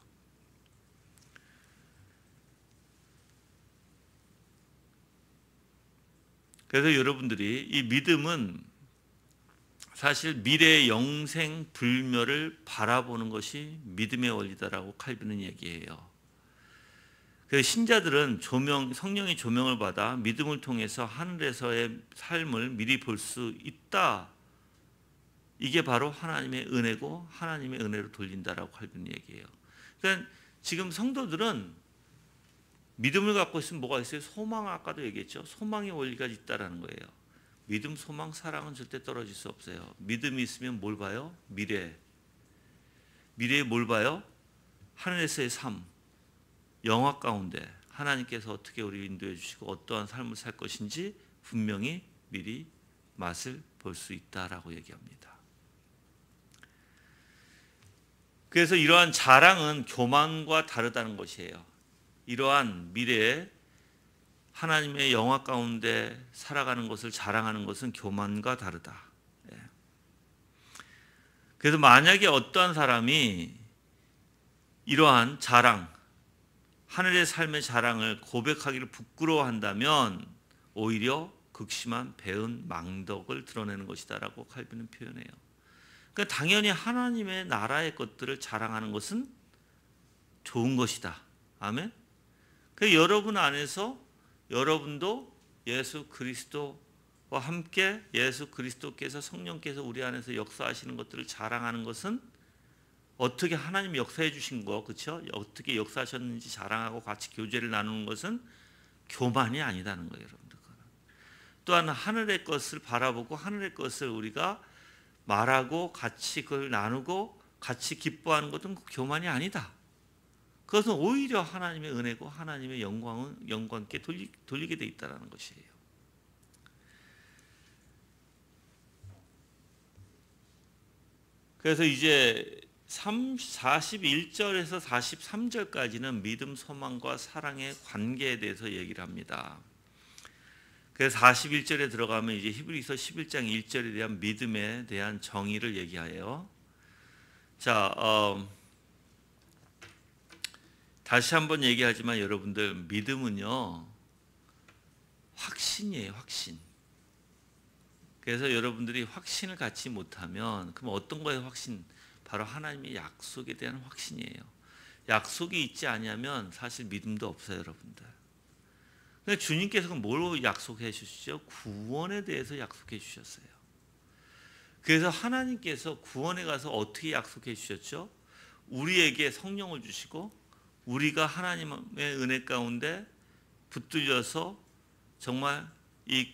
그래서 여러분들이 이 믿음은 사실 미래의 영생 불멸을 바라보는 것이 믿음의 원리다라고 칼빈은 얘기해요. 그래서 신자들은 성령의 조명을 받아 믿음을 통해서 하늘에서의 삶을 미리 볼 수 있다. 이게 바로 하나님의 은혜고 하나님의 은혜로 돌린다라고 칼빈은 얘기해요. 그러니까 지금 성도들은 믿음을 갖고 있으면 뭐가 있어요? 소망, 아까도 얘기했죠. 소망의 원리가 있다라는 거예요. 믿음, 소망, 사랑은 절대 떨어질 수 없어요. 믿음이 있으면 뭘 봐요? 미래에 뭘 봐요? 하늘에서의 삶, 영화 가운데 하나님께서 어떻게 우리를 인도해 주시고 어떠한 삶을 살 것인지 분명히 미리 맛을 볼 수 있다라고 얘기합니다. 그래서 이러한 자랑은 교만과 다르다는 것이에요. 이러한 미래에 하나님의 영화 가운데 살아가는 것을 자랑하는 것은 교만과 다르다. 그래서 만약에 어떠한 사람이 이러한 자랑, 하늘의 삶의 자랑을 고백하기를 부끄러워한다면 오히려 극심한 배은 망덕을 드러내는 것이다라고 칼빈은 표현해요. 그러니까 당연히 하나님의 나라의 것들을 자랑하는 것은 좋은 것이다. 아멘. 그러니까 여러분 안에서 여러분도 예수 그리스도와 함께 예수 그리스도께서 성령께서 우리 안에서 역사하시는 것들을 자랑하는 것은 어떻게 하나님 역사해 주신 거, 그렇죠? 어떻게 역사하셨는지 자랑하고 같이 교제를 나누는 것은 교만이 아니다는 거예요, 여러분들. 또한 하늘의 것을 바라보고 하늘의 것을 우리가 말하고 같이 그걸 나누고 같이 기뻐하는 것은 교만이 아니다. 그것은 오히려 하나님의 은혜고 하나님의 영광께 돌리게 돼 있다는 것이에요. 그래서 이제 41절에서 43절까지는 믿음, 소망과 사랑의 관계에 대해서 얘기를 합니다. 그래서 41절에 들어가면 이제 히브리서 11장 1절에 대한 믿음에 대한 정의를 얘기해요. 자, 다시 한번 얘기하지만 여러분들, 믿음은요 확신이에요, 확신. 그래서 여러분들이 확신을 갖지 못하면 그럼 어떤 거에 확신? 바로 하나님의 약속에 대한 확신이에요. 약속이 있지 않으면 사실 믿음도 없어요, 여러분들. 근데 주님께서 뭘 약속해 주시죠? 구원에 대해서 약속해 주셨어요. 그래서 하나님께서 구원에 가서 어떻게 약속해 주셨죠? 우리에게 성령을 주시고 우리가 하나님의 은혜 가운데 붙들려서 정말 이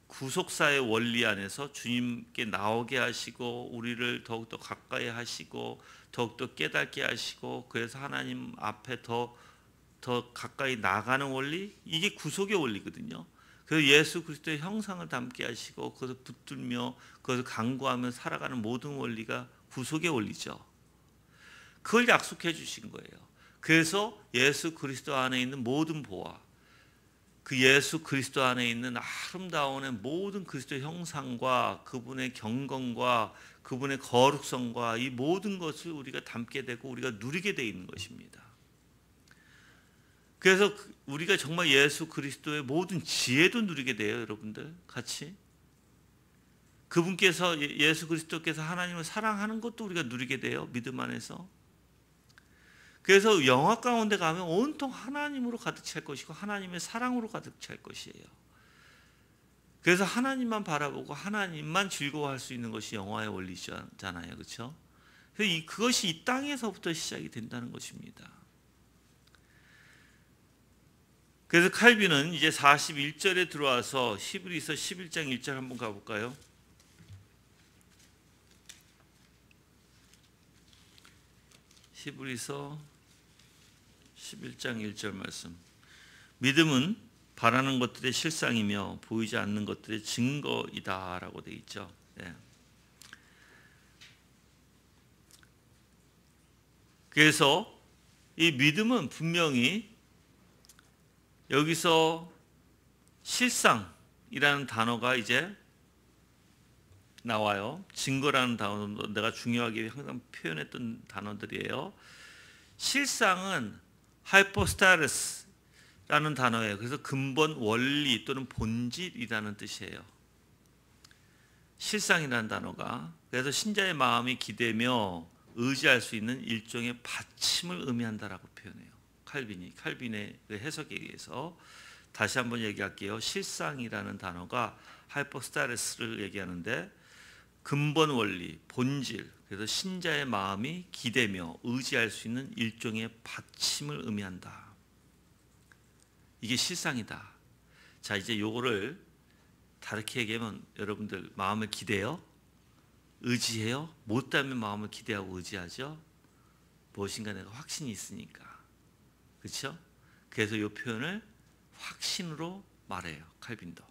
구속사의 원리 안에서 주님께 나오게 하시고 우리를 더욱더 가까이 하시고 더욱더 깨닫게 하시고 그래서 하나님 앞에 더 가까이 나가는 원리, 이게 구속의 원리거든요. 그래서 예수 그리스도의 형상을 담게 하시고 그것을 붙들며 그것을 강구하며 살아가는 모든 원리가 구속의 원리죠. 그걸 약속해 주신 거예요. 그래서 예수 그리스도 안에 있는 모든 보화, 그 예수 그리스도 안에 있는 아름다운 모든 그리스도의 형상과 그분의 경건과 그분의 거룩성과 이 모든 것을 우리가 담게 되고 우리가 누리게 되어 있는 것입니다. 그래서 우리가 정말 예수 그리스도의 모든 지혜도 누리게 돼요, 여러분들 같이. 그분께서 예수 그리스도께서 하나님을 사랑하는 것도 우리가 누리게 돼요, 믿음 안에서. 그래서 영화 가운데 가면 온통 하나님으로 가득 찰 것이고 하나님의 사랑으로 가득 찰 것이에요. 그래서 하나님만 바라보고 하나님만 즐거워할 수 있는 것이 영화의 원리잖아요, 그렇죠? 그래서 그것이 이 땅에서부터 시작이 된다는 것입니다. 그래서 칼빈은 이제 41절에 들어와서 히브리서 11장 1절 한번 가볼까요? 히브리서 11장 1절 말씀. 믿음은 바라는 것들의 실상이며 보이지 않는 것들의 증거이다라고 되어 있죠. 네. 그래서 이 믿음은 분명히 여기서 실상이라는 단어가 이제 나와요. 증거라는 단어도 내가 중요하게 항상 표현했던 단어들이에요. 실상은 하이포스타르스라는 단어예요. 그래서 근본, 원리 또는 본질이라는 뜻이에요. 실상이라는 단어가. 그래서 신자의 마음이 기대며 의지할 수 있는 일종의 받침을 의미한다라고 표현해요. 칼빈의 해석에 의해서. 다시 한번 얘기할게요. 실상이라는 단어가 하이포스타르스를 얘기하는데 근본 원리, 본질, 그래서 신자의 마음이 기대며 의지할 수 있는 일종의 받침을 의미한다. 이게 실상이다. 자, 이제 요거를 다르게 얘기하면 여러분들 마음을 기대요? 의지해요? 못하면 마음을 기대하고 의지하죠? 무엇인가 내가 확신이 있으니까. 그렇죠? 그래서 이 표현을 확신으로 말해요. 칼빈도.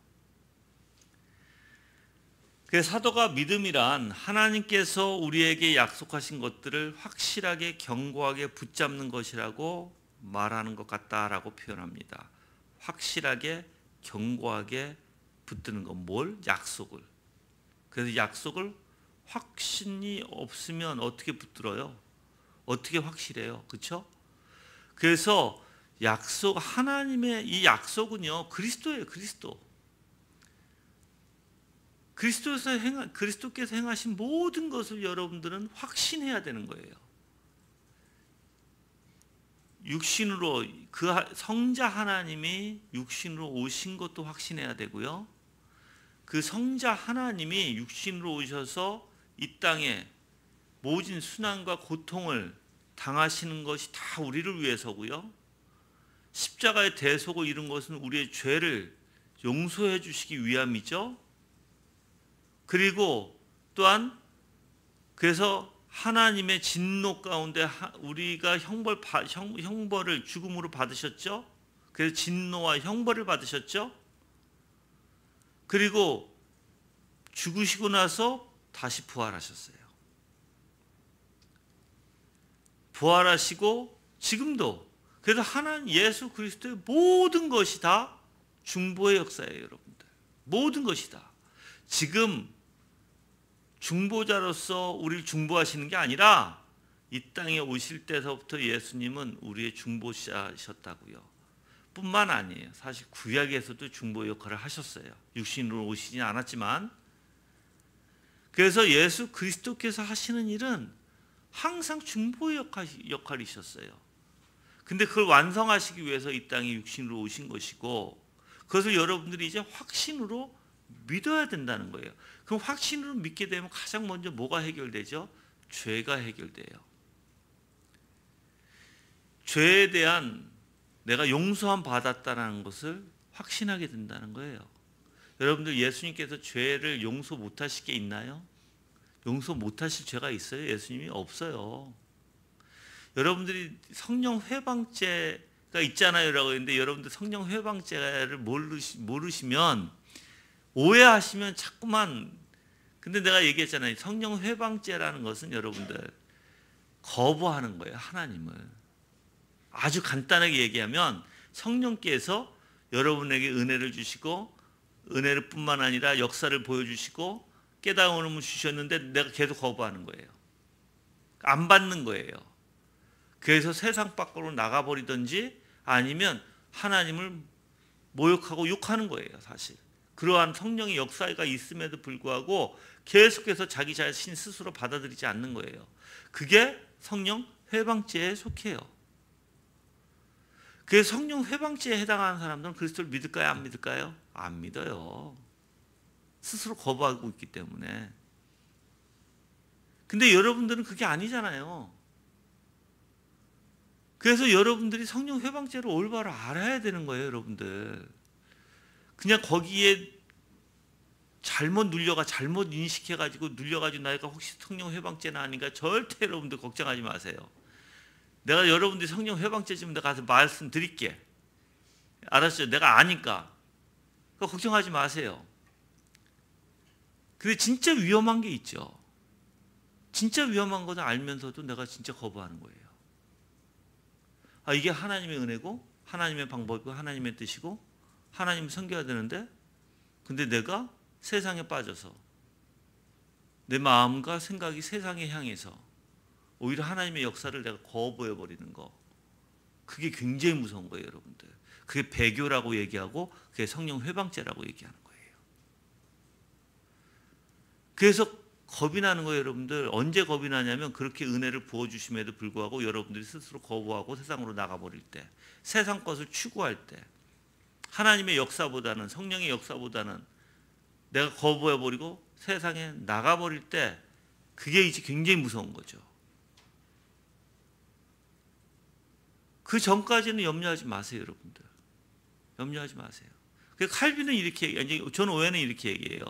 그래서 사도가 믿음이란 하나님께서 우리에게 약속하신 것들을 확실하게 견고하게 붙잡는 것이라고 말하는 것 같다라고 표현합니다. 확실하게 견고하게 붙드는 것. 뭘? 약속을. 그래서 약속을 확신이 없으면 어떻게 붙들어요? 어떻게 확실해요? 그렇죠? 그래서 약속, 하나님의 이 약속은요, 그리스도예요. 그리스도께서 행하신 모든 것을 여러분들은 확신해야 되는 거예요. 육신으로, 그 성자 하나님이 육신으로 오신 것도 확신해야 되고요. 그 성자 하나님이 육신으로 오셔서 이 땅에 모진 순환과 고통을 당하시는 것이 다 우리를 위해서고요. 십자가의 대속을 이룬 것은 우리의 죄를 용서해 주시기 위함이죠. 그리고 또한 그래서 하나님의 진노 가운데 우리가 형벌을 죽음으로 받으셨죠. 그래서 진노와 형벌을 받으셨죠. 그리고 죽으시고 나서 다시 부활하셨어요. 부활하시고 지금도 그래서 하나님 예수 그리스도의 모든 것이 다 중보의 역사예요, 여러분들. 모든 것이 다. 지금 중보자로서 우리를 중보하시는 게 아니라 이 땅에 오실 때서부터 예수님은 우리의 중보자셨다고요. 뿐만 아니에요. 사실 구약에서도 중보 역할을 하셨어요. 육신으로 오시진 않았지만. 그래서 예수 그리스도께서 하시는 일은 항상 중보의 역할이셨어요. 근데 그걸 완성하시기 위해서 이 땅에 육신으로 오신 것이고, 그것을 여러분들이 이제 확신으로 믿어야 된다는 거예요. 그럼 확신으로 믿게 되면 가장 먼저 뭐가 해결되죠? 죄가 해결돼요. 죄에 대한 내가 용서함 받았다는 것을 확신하게 된다는 거예요. 여러분들 예수님께서 죄를 용서 못하실 게 있나요? 용서 못하실 죄가 있어요? 예수님이 없어요. 여러분들이 성령 회방죄가 있잖아요 라고 했는데 여러분들 성령 회방죄를 모르시면 오해하시면 자꾸만, 근데 내가 얘기했잖아요. 성령 회방죄라는 것은 여러분들 거부하는 거예요. 하나님을. 아주 간단하게 얘기하면 성령께서 여러분에게 은혜를 주시고 은혜를 뿐만 아니라 역사를 보여주시고 깨달음을 주셨는데 내가 계속 거부하는 거예요. 안 받는 거예요. 그래서 세상 밖으로 나가버리든지 아니면 하나님을 모욕하고 욕하는 거예요. 사실. 그러한 성령의 역사가 있음에도 불구하고 계속해서 자기 자신 스스로 받아들이지 않는 거예요. 그게 성령 회방죄에 속해요. 그래서 성령 회방죄에 해당하는 사람들은 그리스도를 믿을까요? 안 믿을까요? 안 믿어요. 스스로 거부하고 있기 때문에. 근데 여러분들은 그게 아니잖아요. 그래서 여러분들이 성령 회방죄를 올바로 알아야 되는 거예요, 여러분들. 그냥 거기에 잘못 인식해가지고 눌려가지고 나니까 혹시 성령 회방죄는 아닌가? 절대 여러분들 걱정하지 마세요. 내가 여러분들이 성령 회방죄지면 내가 가서 말씀드릴게. 알았죠? 내가 아니까. 그러니까 걱정하지 마세요. 근데 진짜 위험한 게 있죠. 진짜 위험한 것을 알면서도 내가 진짜 거부하는 거예요. 이게 하나님의 은혜고 하나님의 방법이고 하나님의 뜻이고 하나님을 섬겨야 되는데, 근데 내가 세상에 빠져서 내 마음과 생각이 세상에 향해서 오히려 하나님의 역사를 내가 거부해 버리는 거, 그게 굉장히 무서운 거예요, 여러분들. 그게 배교라고 얘기하고 그게 성령 회방죄라고 얘기하는 거예요. 그래서 겁이 나는 거예요, 여러분들. 언제 겁이 나냐면 그렇게 은혜를 부어주심에도 불구하고 여러분들이 스스로 거부하고 세상으로 나가버릴 때, 세상 것을 추구할 때, 하나님의 역사보다는, 성령의 역사보다는 내가 거부해버리고 세상에 나가버릴 때, 그게 이제 굉장히 무서운 거죠. 그 전까지는 염려하지 마세요, 여러분들. 염려하지 마세요. 칼빈은 이렇게 얘기해요. 존 오웬은 이렇게 얘기해요.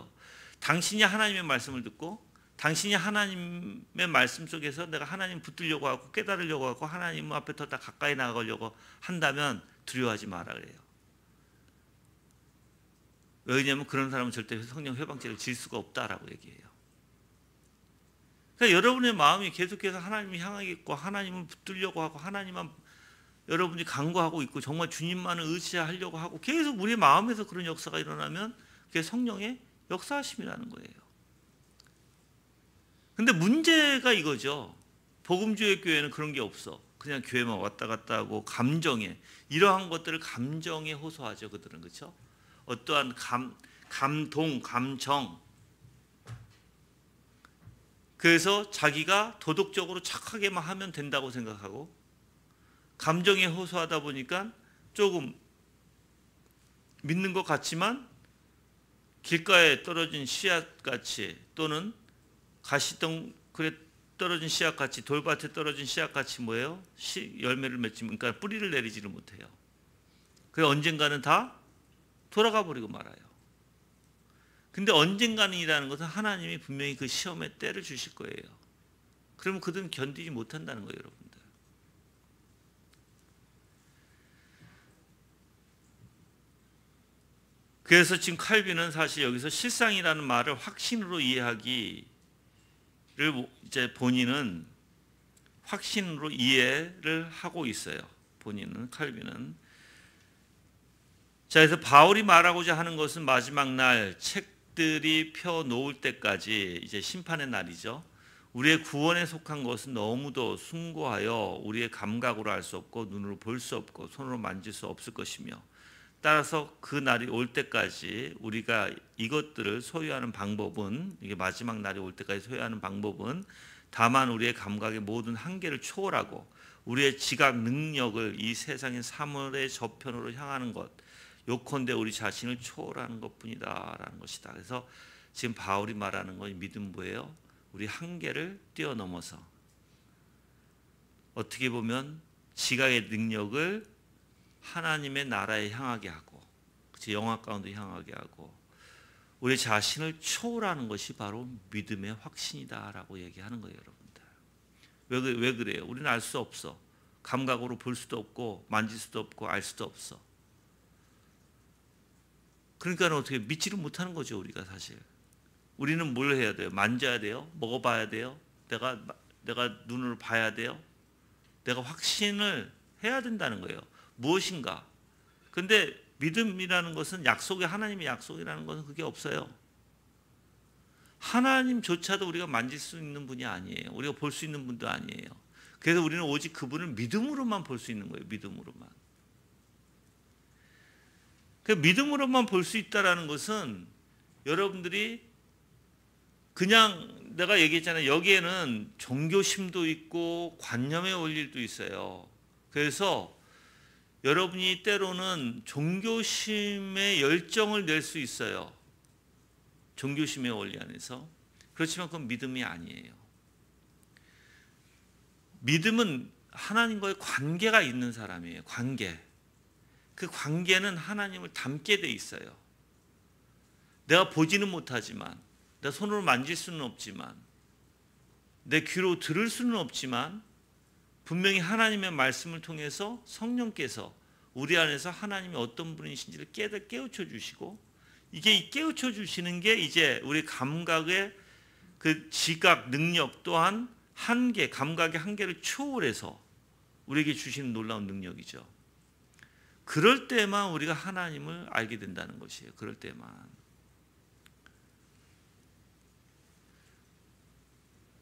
당신이 하나님의 말씀을 듣고 당신이 하나님의 말씀 속에서 내가 하나님 붙들려고 하고 깨달으려고 하고 하나님 앞에 더 가까이 나가려고 한다면 두려워하지 마라 그래요. 왜냐하면 그런 사람은 절대 성령 회방죄를 질 수가 없다라고 얘기해요. 그러니까 여러분의 마음이 계속해서 하나님을 향하겠고 하나님을 붙들려고 하고 하나님만 여러분이 간구하고 있고 정말 주님만을 의지하려고 하고 계속 우리 마음에서 그런 역사가 일어나면 그게 성령의 역사하심이라는 거예요. 근데 문제가 이거죠. 복음주의 교회는 그런 게 없어. 그냥 교회만 왔다 갔다 하고 감정에, 이러한 것들을 감정에 호소하죠, 그들은. 그렇죠? 어떠한 감동, 감정. 그래서 자기가 도덕적으로 착하게만 하면 된다고 생각하고 감정에 호소하다 보니까 조금 믿는 것 같지만 길가에 떨어진 씨앗같이 또는 가시덩굴에 떨어진 씨앗같이, 돌밭에 떨어진 씨앗같이 뭐예요? 열매를 맺지, 그러니까 뿌리를 내리지를 못해요. 그래서 언젠가는 다 돌아가 버리고 말아요. 근데 언젠가는이라는 것은 하나님이 분명히 그 시험의 때를 주실 거예요. 그러면 그들은 견디지 못한다는 거예요, 여러분들. 그래서 지금 칼빈은 사실 여기서 실상이라는 말을 확신으로 이해하기를 이제 본인은 확신으로 이해를 하고 있어요. 본인은, 칼빈은. 자, 그래서 바울이 말하고자 하는 것은 마지막 날 책들이 펴 놓을 때까지 이제 심판의 날이죠. 우리의 구원에 속한 것은 너무도 숭고하여 우리의 감각으로 알 수 없고 눈으로 볼 수 없고 손으로 만질 수 없을 것이며, 따라서 그 날이 올 때까지 우리가 이것들을 소유하는 방법은, 이게 마지막 날이 올 때까지 소유하는 방법은 다만 우리의 감각의 모든 한계를 초월하고 우리의 지각 능력을 이 세상의 사물의 저편으로 향하는 것, 요컨대 우리 자신을 초월하는 것뿐이다 라는 것이다. 그래서 지금 바울이 말하는 건 믿음 뭐예요? 우리 한계를 뛰어넘어서 어떻게 보면 지각의 능력을 하나님의 나라에 향하게 하고, 영화 가운데 향하게 하고 우리 자신을 초월하는 것이 바로 믿음의 확신이다라고 얘기하는 거예요, 여러분들. 왜 그래요? 우리는 알 수 없어. 감각으로 볼 수도 없고 만질 수도 없고 알 수도 없어. 그러니까 어떻게 믿지를 못하는 거죠, 우리가 사실. 우리는 뭘 해야 돼요? 만져야 돼요? 먹어봐야 돼요? 내가 눈으로 봐야 돼요? 내가 확신을 해야 된다는 거예요. 무엇인가? 근데 믿음이라는 것은 하나님의 약속이라는 것은 그게 없어요. 하나님조차도 우리가 만질 수 있는 분이 아니에요. 우리가 볼 수 있는 분도 아니에요. 그래서 우리는 오직 그분을 믿음으로만 볼 수 있는 거예요. 믿음으로만. 그 믿음으로만 볼 수 있다라는 것은 여러분들이 그냥 내가 얘기했잖아요. 여기에는 종교심도 있고 관념의 원리도 있어요. 그래서 여러분이 때로는 종교심의 열정을 낼 수 있어요. 종교심의 원리 안에서. 그렇지만 그건 믿음이 아니에요. 믿음은 하나님과의 관계가 있는 사람이에요. 관계. 그 관계는 하나님을 닮게 돼 있어요. 내가 보지는 못하지만, 내가 손으로 만질 수는 없지만, 내 귀로 들을 수는 없지만 분명히 하나님의 말씀을 통해서 성령께서 우리 안에서 하나님이 어떤 분이신지를 깨우쳐 주시고, 이게 깨우쳐 주시는 게 이제 우리 감각의 그 지각 능력 또한 한계, 감각의 한계를 초월해서 우리에게 주시는 놀라운 능력이죠. 그럴 때만 우리가 하나님을 알게 된다는 것이에요. 그럴 때만.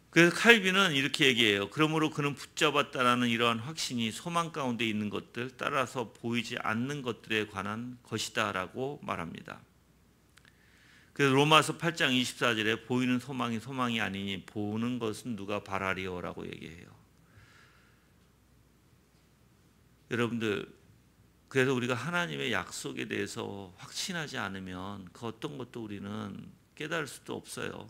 그래서 칼빈은 이렇게 얘기해요. 그러므로 그는 붙잡았다라는 이러한 확신이 소망 가운데 있는 것들, 따라서 보이지 않는 것들에 관한 것이다라고 말합니다. 그래서 로마서 8장 24절에 보이는 소망이 소망이 아니니 보는 것은 누가 바라리오라고 얘기해요. 여러분들, 그래서 우리가 하나님의 약속에 대해서 확신하지 않으면 그 어떤 것도 우리는 깨달을 수도 없어요.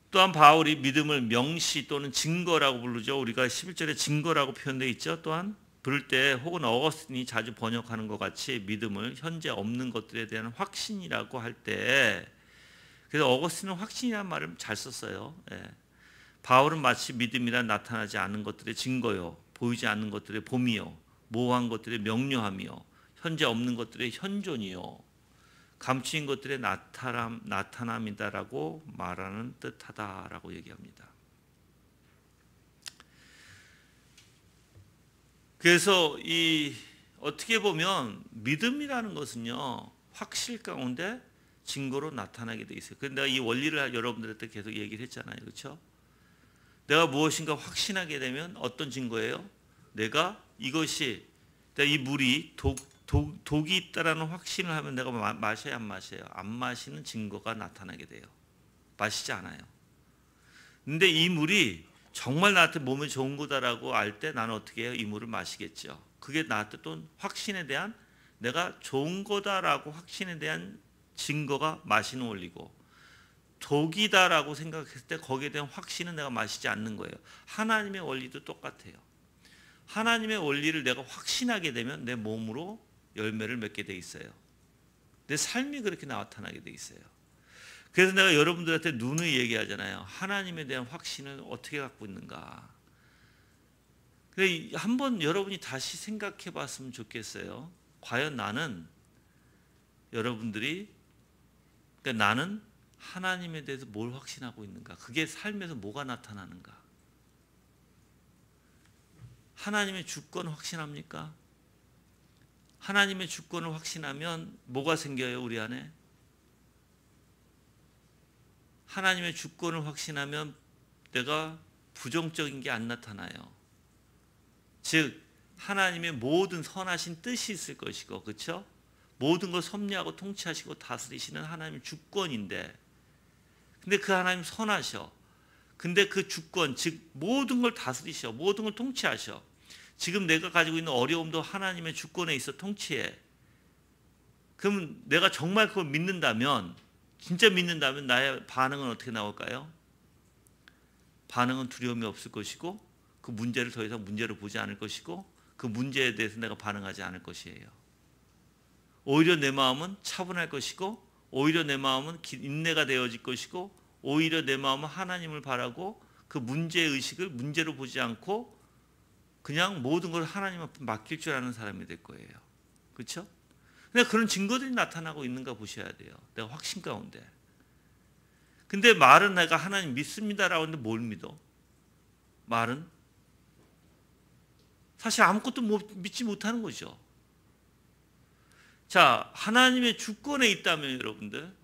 또한 바울이 믿음을 명시 또는 증거라고 부르죠. 우리가 11절에 증거라고 표현되어 있죠. 또한 부를 때 혹은 어거스틴이 자주 번역하는 것 같이 믿음을 현재 없는 것들에 대한 확신이라고 할 때, 그래서 어거스틴은 확신이라는 말을 잘 썼어요. 예. 바울은 마치 믿음이란 나타나지 않는 것들의 증거요, 보이지 않는 것들의 봄이요, 모호한 것들의 명료함이요, 현재 없는 것들의 현존이요, 감추인 것들의 나타남이다라고 말하는 뜻하다라고 얘기합니다. 그래서 어떻게 보면 믿음이라는 것은요, 확실 가운데 증거로 나타나게 돼 있어요. 그런데 내가 이 원리를 여러분들한테 계속 얘기를 했잖아요, 그렇죠? 내가 무엇인가 확신하게 되면 어떤 증거예요? 내가 이 물이 독이 있다라는 확신을 하면 내가 마셔야 안 마셔요? 안 마시는 증거가 나타나게 돼요. 마시지 않아요. 근데 이 물이 정말 나한테 몸에 좋은 거다라고 알 때 나는 어떻게 해요? 이 물을 마시겠죠. 그게 나한테 또 확신에 대한, 내가 좋은 거다라고 확신에 대한 증거가 마시는 원리고, 독이다라고 생각했을 때 거기에 대한 확신은 내가 마시지 않는 거예요. 하나님의 원리도 똑같아요. 하나님의 원리를 내가 확신하게 되면 내 몸으로 열매를 맺게 돼 있어요. 내 삶이 그렇게 나타나게 돼 있어요. 그래서 내가 여러분들한테 누누이 얘기하잖아요. 하나님에 대한 확신을 어떻게 갖고 있는가. 한번 여러분이 다시 생각해 봤으면 좋겠어요. 과연 나는 하나님에 대해서 뭘 확신하고 있는가? 그게 삶에서 뭐가 나타나는가? 하나님의 주권 확신합니까? 하나님의 주권을 확신하면 뭐가 생겨요, 우리 안에? 하나님의 주권을 확신하면 내가 부정적인 게 안 나타나요. 즉 하나님의 모든 선하신 뜻이 있을 것이고, 그렇죠? 모든 걸 섭리하고 통치하시고 다스리시는 하나님의 주권인데, 근데 그 하나님 선하셔. 근데 그 주권, 즉 모든 걸 다스리셔, 모든 걸 통치하셔. 지금 내가 가지고 있는 어려움도 하나님의 주권에 있어 통치해. 그럼 내가 정말 그걸 믿는다면, 진짜 믿는다면 나의 반응은 어떻게 나올까요? 반응은 두려움이 없을 것이고, 그 문제를 더 이상 문제로 보지 않을 것이고, 그 문제에 대해서 내가 반응하지 않을 것이에요. 오히려 내 마음은 차분할 것이고, 오히려 내 마음은 인내가 되어질 것이고, 오히려 내 마음은 하나님을 바라고 그 문제의식을 문제로 보지 않고 그냥 모든 걸 하나님 앞에 맡길 줄 아는 사람이 될 거예요. 그렇죠? 근데 그런 증거들이 나타나고 있는가 보셔야 돼요. 내가 확신 가운데. 근데 말은 내가 하나님 믿습니다라고 하는데 뭘 믿어? 말은 사실 아무것도 믿지 못하는 거죠. 자, 하나님의 주권에 있다면 여러분들,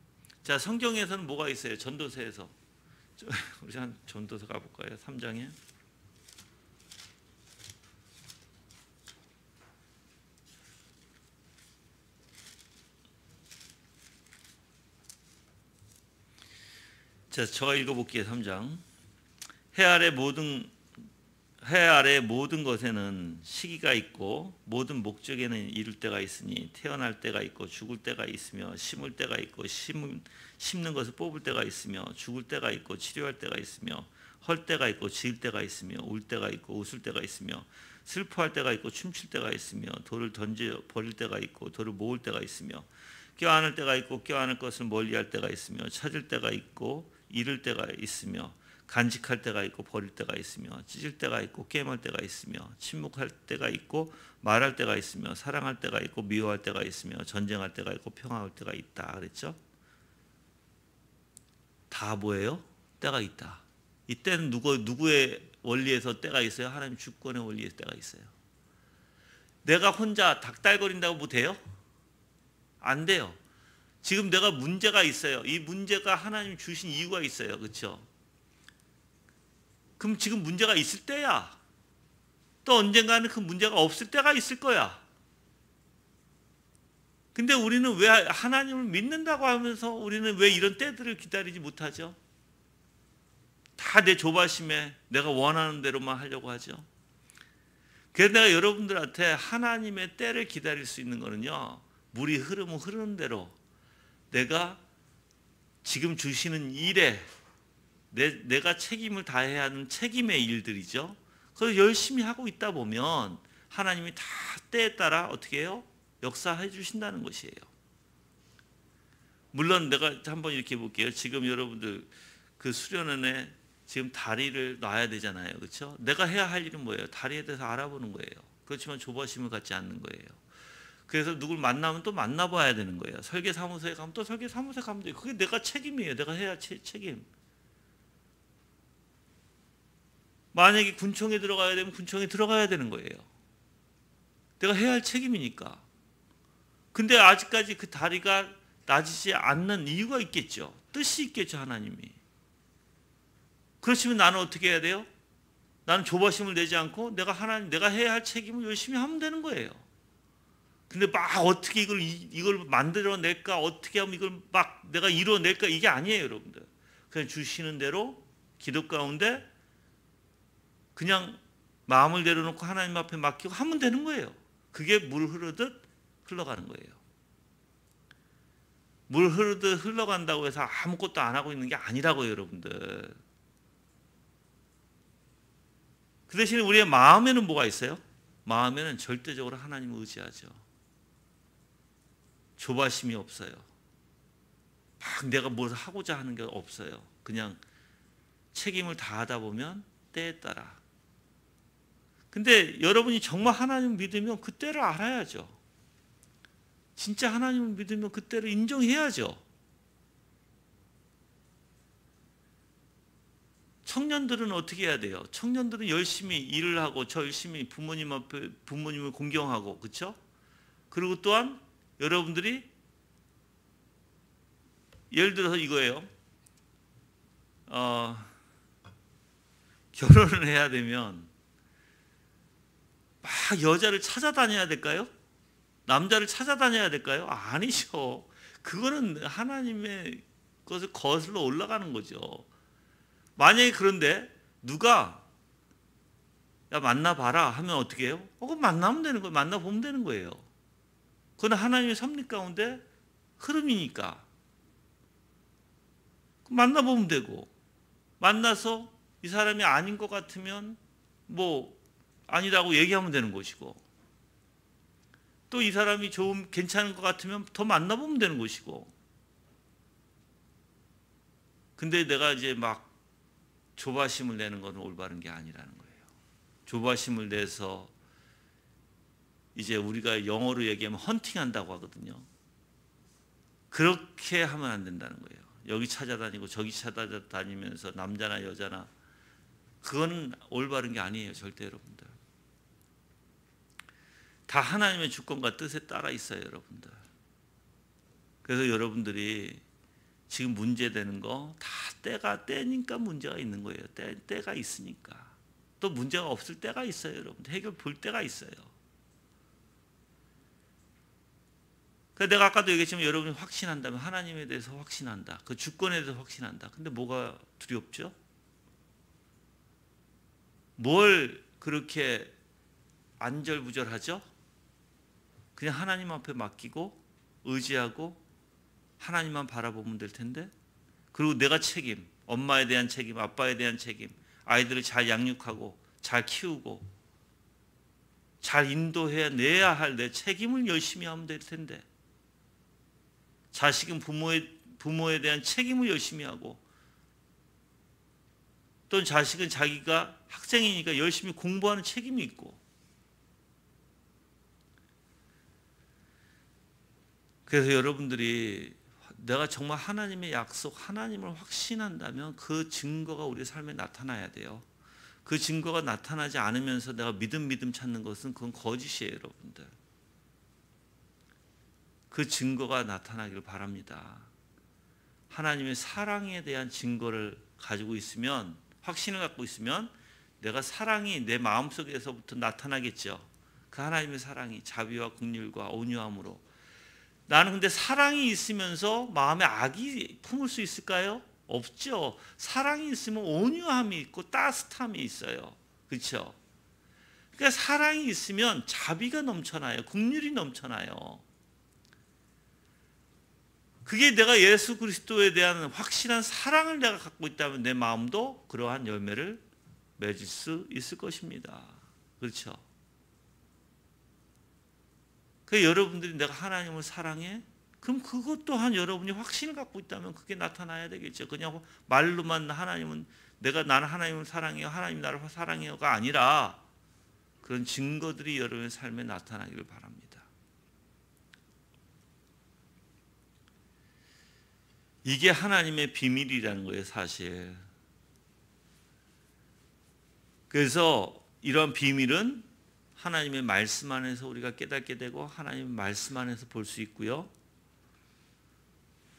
자, 성경에서는 뭐가 있어요? 전도서에서. 우리 한 전도서 가볼까요? 3장에. 자, 제가 읽어볼게요. 3장. 해 아래 모든 것에는 시기가 있고 모든 목적에는 이룰 때가 있으니 태어날 때가 있고 죽을 때가 있으며 심을 때가 있고 심는 것을 뽑을 때가 있으며 죽을 때가 있고 치료할 때가 있으며 헐 때가 있고 지을 때가 있으며 울 때가 있고 웃을 때가 있으며 슬퍼할 때가 있고 춤출 때가 있으며 돌을 던져 버릴 때가 있고 돌을 모을 때가 있으며 껴안을 때가 있고 껴안을 것을 멀리할 때가 있으며 찾을 때가 있고 잃을 때가 있으며 간직할 때가 있고 버릴 때가 있으며 찢을 때가 있고 깨물 때가 있으며 침묵할 때가 있고 말할 때가 있으며 사랑할 때가 있고 미워할 때가 있으며 전쟁할 때가 있고 평화할 때가 있다 그랬죠? 다 뭐예요? 때가 있다. 이때는 누구의 원리에서 때가 있어요? 하나님 주권의 원리에서 때가 있어요? 내가 혼자 닥달거린다고 뭐 돼요? 안 돼요. 지금 내가 문제가 있어요. 이 문제가 하나님 주신 이유가 있어요. 그렇죠? 그럼 지금 문제가 있을 때야. 또 언젠가는 그 문제가 없을 때가 있을 거야. 근데 우리는 왜 하나님을 믿는다고 하면서 우리는 왜 이런 때들을 기다리지 못하죠? 다 내 조바심에 내가 원하는 대로만 하려고 하죠. 그래서 내가 여러분들한테 하나님의 때를 기다릴 수 있는 거는요, 물이 흐르면 흐르는 대로 내가 지금 주시는 일에 내가 책임을 다해야 하는 책임의 일들이죠. 그래서 열심히 하고 있다 보면 하나님이 다 때에 따라 어떻게 해요? 역사해 주신다는 것이에요. 물론 내가 한번 이렇게 볼게요. 지금 여러분들 그 수련원에 지금 다리를 놔야 되잖아요. 그렇죠? 내가 해야 할 일은 뭐예요? 다리에 대해서 알아보는 거예요. 그렇지만 조바심을 갖지 않는 거예요. 그래서 누굴 만나면 또 만나봐야 되는 거예요. 설계사무소에 가면 또 설계사무소에 가면 돼요. 그게 내가 책임이에요. 내가 해야 책임. 만약에 군청에 들어가야 되면 군청에 들어가야 되는 거예요. 내가 해야 할 책임이니까. 근데 아직까지 그 다리가 나지지 않는 이유가 있겠죠. 뜻이 있겠죠, 하나님이. 그렇지만 나는 어떻게 해야 돼요? 나는 조바심을 내지 않고 내가 해야 할 책임을 열심히 하면 되는 거예요. 근데 막 어떻게 이걸 만들어낼까, 어떻게 하면 이걸 막 내가 이뤄낼까, 이게 아니에요, 여러분들. 그냥 주시는 대로 기도 가운데 그냥 마음을 내려놓고 하나님 앞에 맡기고 하면 되는 거예요. 그게 물 흐르듯 흘러가는 거예요. 물 흐르듯 흘러간다고 해서 아무것도 안 하고 있는 게 아니라고요, 여러분들. 그 대신에 우리의 마음에는 뭐가 있어요? 마음에는 절대적으로 하나님을 의지하죠. 조바심이 없어요. 막 내가 뭘 하고자 하는 게 없어요. 그냥 책임을 다하다 보면 때에 따라. 근데 여러분이 정말 하나님을 믿으면 그 때를 알아야죠. 진짜 하나님을 믿으면 그 때를 인정해야죠. 청년들은 어떻게 해야 돼요? 청년들은 열심히 일을 하고 저 열심히 부모님 앞에 부모님을 공경하고, 그렇죠? 그리고 또한 여러분들이 예를 들어서 이거예요. 결혼을 해야 되면 막 여자를 찾아다녀야 될까요? 남자를 찾아다녀야 될까요? 아니죠. 그거는 하나님의 것을 거슬러 올라가는 거죠. 만약에 그런데 누가 야 만나봐라 하면 어떻게 해요? 그럼 만나면 되는 거예요. 만나보면 되는 거예요. 그건 하나님의 섭리 가운데 흐름이니까. 만나보면 되고, 만나서 이 사람이 아닌 것 같으면 뭐 아니라고 얘기하면 되는 것이고, 또 이 사람이 좀 괜찮은 것 같으면 더 만나보면 되는 것이고. 근데 내가 이제 막 조바심을 내는 건 올바른 게 아니라는 거예요. 조바심을 내서 이제 우리가 영어로 얘기하면 헌팅한다고 하거든요. 그렇게 하면 안 된다는 거예요. 여기 찾아다니고 저기 찾아다니면서 남자나 여자나, 그건 올바른 게 아니에요. 절대. 여러분들 다 하나님의 주권과 뜻에 따라 있어요, 여러분들. 그래서 여러분들이 지금 문제되는 거 다 때니까 문제가 있는 거예요. 때가 있으니까. 또 문제가 없을 때가 있어요, 여러분들. 해결 볼 때가 있어요. 그러니까 내가 아까도 얘기했지만 여러분이 확신한다면 하나님에 대해서 확신한다. 그 주권에 대해서 확신한다. 근데 뭐가 두렵죠? 뭘 그렇게 안절부절하죠? 그냥 하나님 앞에 맡기고 의지하고 하나님만 바라보면 될 텐데. 그리고 내가 책임, 엄마에 대한 책임, 아빠에 대한 책임, 아이들을 잘 양육하고 잘 키우고 잘 인도해내야 할 내 책임을 열심히 하면 될 텐데, 자식은 부모에 대한 책임을 열심히 하고, 또 자식은 자기가 학생이니까 열심히 공부하는 책임이 있고. 그래서 여러분들이 내가 정말 하나님의 약속, 하나님을 확신한다면 그 증거가 우리 삶에 나타나야 돼요. 그 증거가 나타나지 않으면서 내가 믿음 찾는 것은 그건 거짓이에요, 여러분들. 그 증거가 나타나기를 바랍니다. 하나님의 사랑에 대한 증거를 가지고 있으면, 확신을 갖고 있으면 내가 사랑이 내 마음속에서부터 나타나겠죠. 그 하나님의 사랑이 자비와 긍휼과 온유함으로. 나는 근데 사랑이 있으면서 마음에 악이 품을 수 있을까요? 없죠. 사랑이 있으면 온유함이 있고 따뜻함이 있어요. 그렇죠? 그러니까 사랑이 있으면 자비가 넘쳐나요. 긍휼이 넘쳐나요. 그게 내가 예수 그리스도에 대한 확실한 사랑을 내가 갖고 있다면 내 마음도 그러한 열매를 맺을 수 있을 것입니다. 그렇죠? 그 여러분들이 내가 하나님을 사랑해? 그럼 그것 또한 여러분이 확신을 갖고 있다면 그게 나타나야 되겠죠. 그냥 말로만 나는 하나님을 사랑해요, 하나님 나를 사랑해요가 아니라 그런 증거들이 여러분의 삶에 나타나기를 바랍니다. 이게 하나님의 비밀이라는 거예요, 사실. 그래서 이런 비밀은 하나님의 말씀 안에서 우리가 깨닫게 되고 하나님의 말씀 안에서 볼 수 있고요.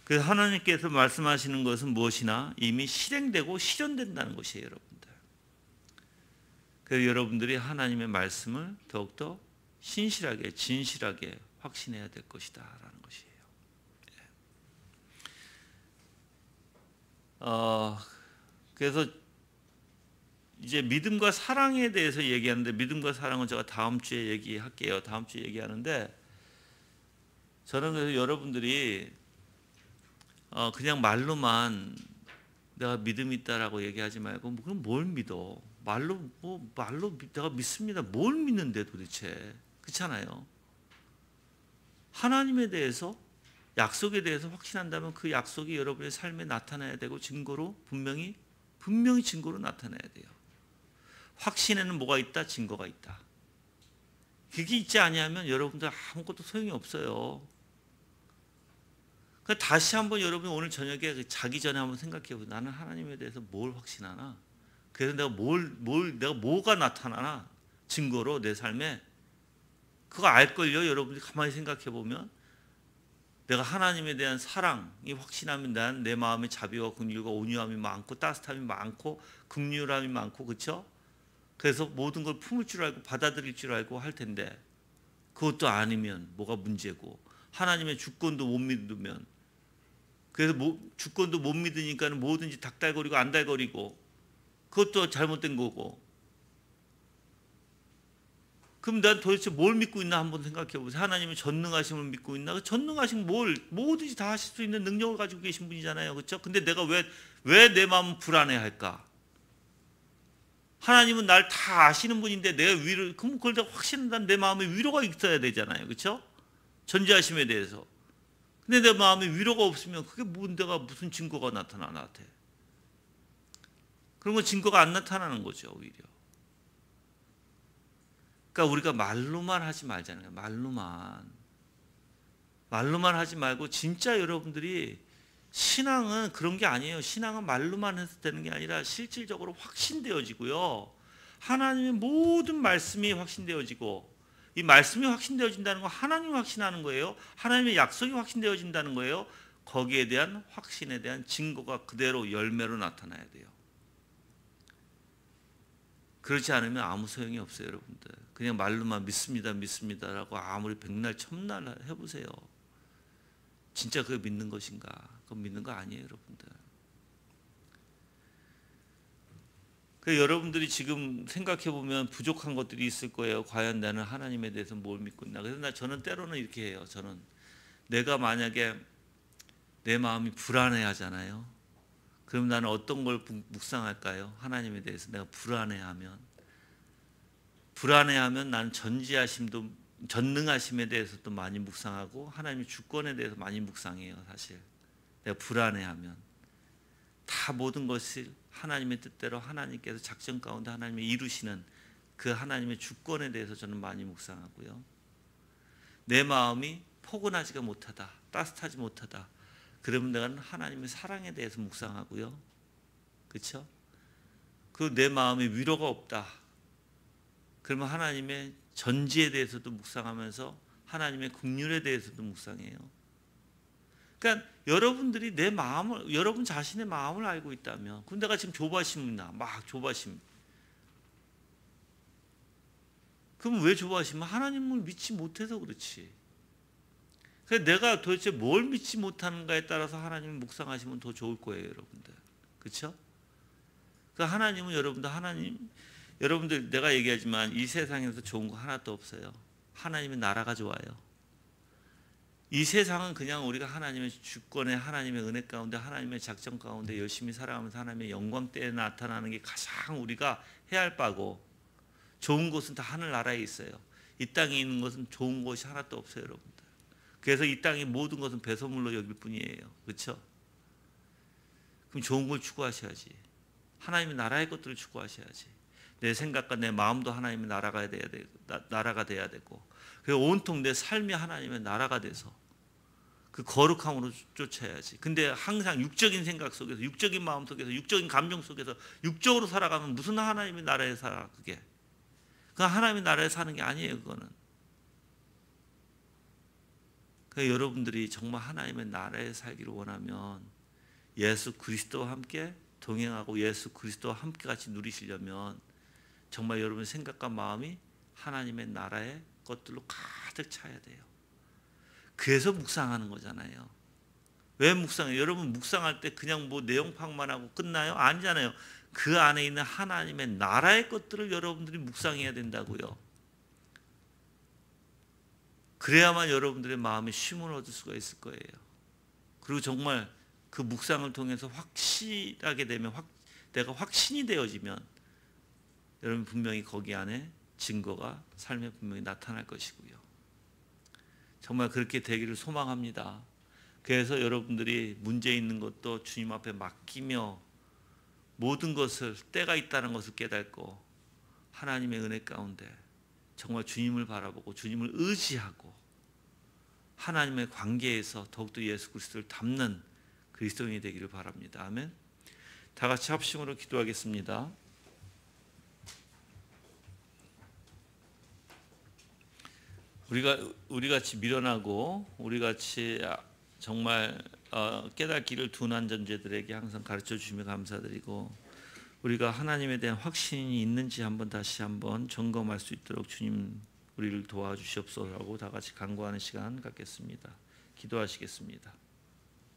그래서 하나님께서 말씀하시는 것은 무엇이나 이미 실행되고 실현된다는 것이에요, 여러분들. 그래서 여러분들이 하나님의 말씀을 더욱더 신실하게 진실하게 확신해야 될 것이다 라는 것이에요. 그래서 이제 믿음과 사랑에 대해서 얘기하는데, 믿음과 사랑은 제가 다음 주에 얘기할게요. 다음 주에 얘기하는데, 저는 그래서 여러분들이 그냥 말로만 내가 믿음 있다라고 얘기하지 말고, 그럼 뭘 믿어? 말로 내가 믿습니다. 뭘 믿는데 도대체? 그렇잖아요. 하나님에 대해서, 약속에 대해서 확신한다면 그 약속이 여러분의 삶에 나타나야 되고 증거로 분명히 증거로 나타나야 돼요. 확신에는 뭐가 있다? 증거가 있다. 그게 있지 아니하면 여러분들 아무것도 소용이 없어요. 그러니까 다시 한번 여러분 오늘 저녁에 자기 전에 한번 생각해 보세요. 나는 하나님에 대해서 뭘 확신하나? 그래서 내가 뭐가 나타나나? 증거로 내 삶에. 그거 알걸요? 여러분들이 가만히 생각해 보면. 내가 하나님에 대한 사랑이 확신하면 난 내 마음에 자비와 긍휼과 온유함이 많고 따뜻함이 많고 긍휼함이 많고, 그렇죠? 그래서 모든 걸 품을 줄 알고 받아들일 줄 알고 할 텐데, 그것도 아니면 뭐가 문제고, 하나님의 주권도 못 믿으면, 그래서 주권도 못 믿으니까 뭐든지 닥달거리고 안달거리고, 그것도 잘못된 거고. 그럼 난 도대체 뭘 믿고 있나 한번 생각해 보세요. 하나님의 전능하심을 믿고 있나? 전능하신 뭐든지 다 하실 수 있는 능력을 가지고 계신 분이잖아요. 그렇죠? 근데 내가 왜 내 마음은 불안해할까? 하나님은 날 다 아시는 분인데 그럼 그걸 내가 확신한다는 내 마음에 위로가 있어야 되잖아요. 그렇죠? 전지하심에 대해서. 근데 내 마음에 위로가 없으면 그게 내가 무슨 증거가 나타나 나한테? 그런 건 증거가 안 나타나는 거죠, 오히려. 그러니까 우리가 말로만 하지 말잖아요. 말로만 하지 말고, 진짜 여러분들이 신앙은 그런 게 아니에요. 신앙은 말로만 해서 되는 게 아니라 실질적으로 확신되어지고요. 하나님의 모든 말씀이 확신되어지고, 이 말씀이 확신되어진다는 건 하나님이 확신하는 거예요. 하나님의 약속이 확신되어진다는 거예요. 거기에 대한 확신에 대한 증거가 그대로 열매로 나타나야 돼요. 그렇지 않으면 아무 소용이 없어요, 여러분들. 그냥 말로만 믿습니다라고 아무리 백날 천날 해보세요. 진짜 그걸 믿는 것인가? 그건 믿는 거 아니에요, 여러분들. 그래서 여러분들이 지금 생각해 보면 부족한 것들이 있을 거예요. 과연 나는 하나님에 대해서 뭘 믿고 있나? 그래서 저는 때로는 이렇게 해요. 저는 내가 만약에 내 마음이 불안해하잖아요. 그럼 나는 어떤 걸 묵상할까요? 하나님에 대해서 내가 불안해하면 나는 전능하심에 대해서도 많이 묵상하고 하나님의 주권에 대해서 많이 묵상해요. 사실 내가 불안해하면 다 모든 것이 하나님의 뜻대로 하나님께서 작전 가운데 하나님이 이루시는 그 하나님의 주권에 대해서 저는 많이 묵상하고요. 내 마음이 포근하지가 못하다, 따뜻하지 못하다, 그러면 내가 하나님의 사랑에 대해서 묵상하고요. 그렇죠? 그 내 마음에 위로가 없다. 그러면 하나님의 전지에 대해서도 묵상하면서 하나님의 긍휼에 대해서도 묵상해요. 그러니까 여러분들이 내 마음을, 여러분 자신의 마음을 알고 있다면, 그럼 내가 지금 조바심이나 막 조바심. 그럼 왜 조바심은 하나님을 믿지 못해서 그렇지. 그래서 내가 도대체 뭘 믿지 못하는가에 따라서 하나님을 묵상하시면 더 좋을 거예요, 여러분들. 그렇죠? 그러니까 하나님은 여러분들 내가 얘기하지만 이 세상에서 좋은 거 하나도 없어요. 하나님의 나라가 좋아요. 이 세상은 그냥 우리가 하나님의 주권에, 하나님의 은혜 가운데, 하나님의 작전 가운데 열심히 살아가면서 하나님의 영광 때에 나타나는 게 가장 우리가 해야 할 바고, 좋은 곳은 다 하늘나라에 있어요. 이 땅에 있는 것은 좋은 것이 하나도 없어요, 여러분들. 그래서 이 땅의 모든 것은 배설물로 여길 뿐이에요. 그렇죠? 그럼 좋은 걸 추구하셔야지. 하나님의 나라의 것들을 추구하셔야지. 내 생각과 내 마음도 하나님의 나라가 돼야 되고, 그리고 온통 내 삶이 하나님의 나라가 돼서 그 거룩함으로 쫓아야지. 근데 항상 육적인 생각 속에서, 육적인 마음 속에서, 육적인 감정 속에서 육적으로 살아가면 무슨 하나님의 나라에 살아, 그게. 그건 하나님의 나라에 사는 게 아니에요, 그거는. 그러니까 여러분들이 정말 하나님의 나라에 살기를 원하면 예수 그리스도와 함께 동행하고 예수 그리스도와 함께 같이 누리시려면 정말 여러분의 생각과 마음이 하나님의 나라의 것들로 가득 차야 돼요. 그래서 묵상하는 거잖아요. 왜 묵상해요? 여러분 묵상할 때 그냥 뭐 내용 파악만 하고 끝나요? 아니잖아요. 그 안에 있는 하나님의 나라의 것들을 여러분들이 묵상해야 된다고요. 그래야만 여러분들의 마음에 쉼을 얻을 수가 있을 거예요. 그리고 정말 그 묵상을 통해서 확실하게 되면, 내가 확신이 되어지면 여러분 분명히 거기 안에 증거가 삶에 분명히 나타날 것이고요. 정말 그렇게 되기를 소망합니다. 그래서 여러분들이 문제 있는 것도 주님 앞에 맡기며 모든 것을 때가 있다는 것을 깨닫고 하나님의 은혜 가운데 정말 주님을 바라보고 주님을 의지하고 하나님의 관계에서 더욱더 예수 그리스도를 닮는 그리스도인이 되기를 바랍니다. 아멘. 다 같이 합심으로 기도하겠습니다. 우리 같이 미련하고 우리 같이 정말 깨닫기를 둔한 존재들에게 항상 가르쳐 주시며 감사드리고, 우리가 하나님에 대한 확신이 있는지 다시 한번 점검할 수 있도록 주님 우리를 도와주시옵소서라고 다 같이 간구하는 시간 갖겠습니다. 기도하시겠습니다.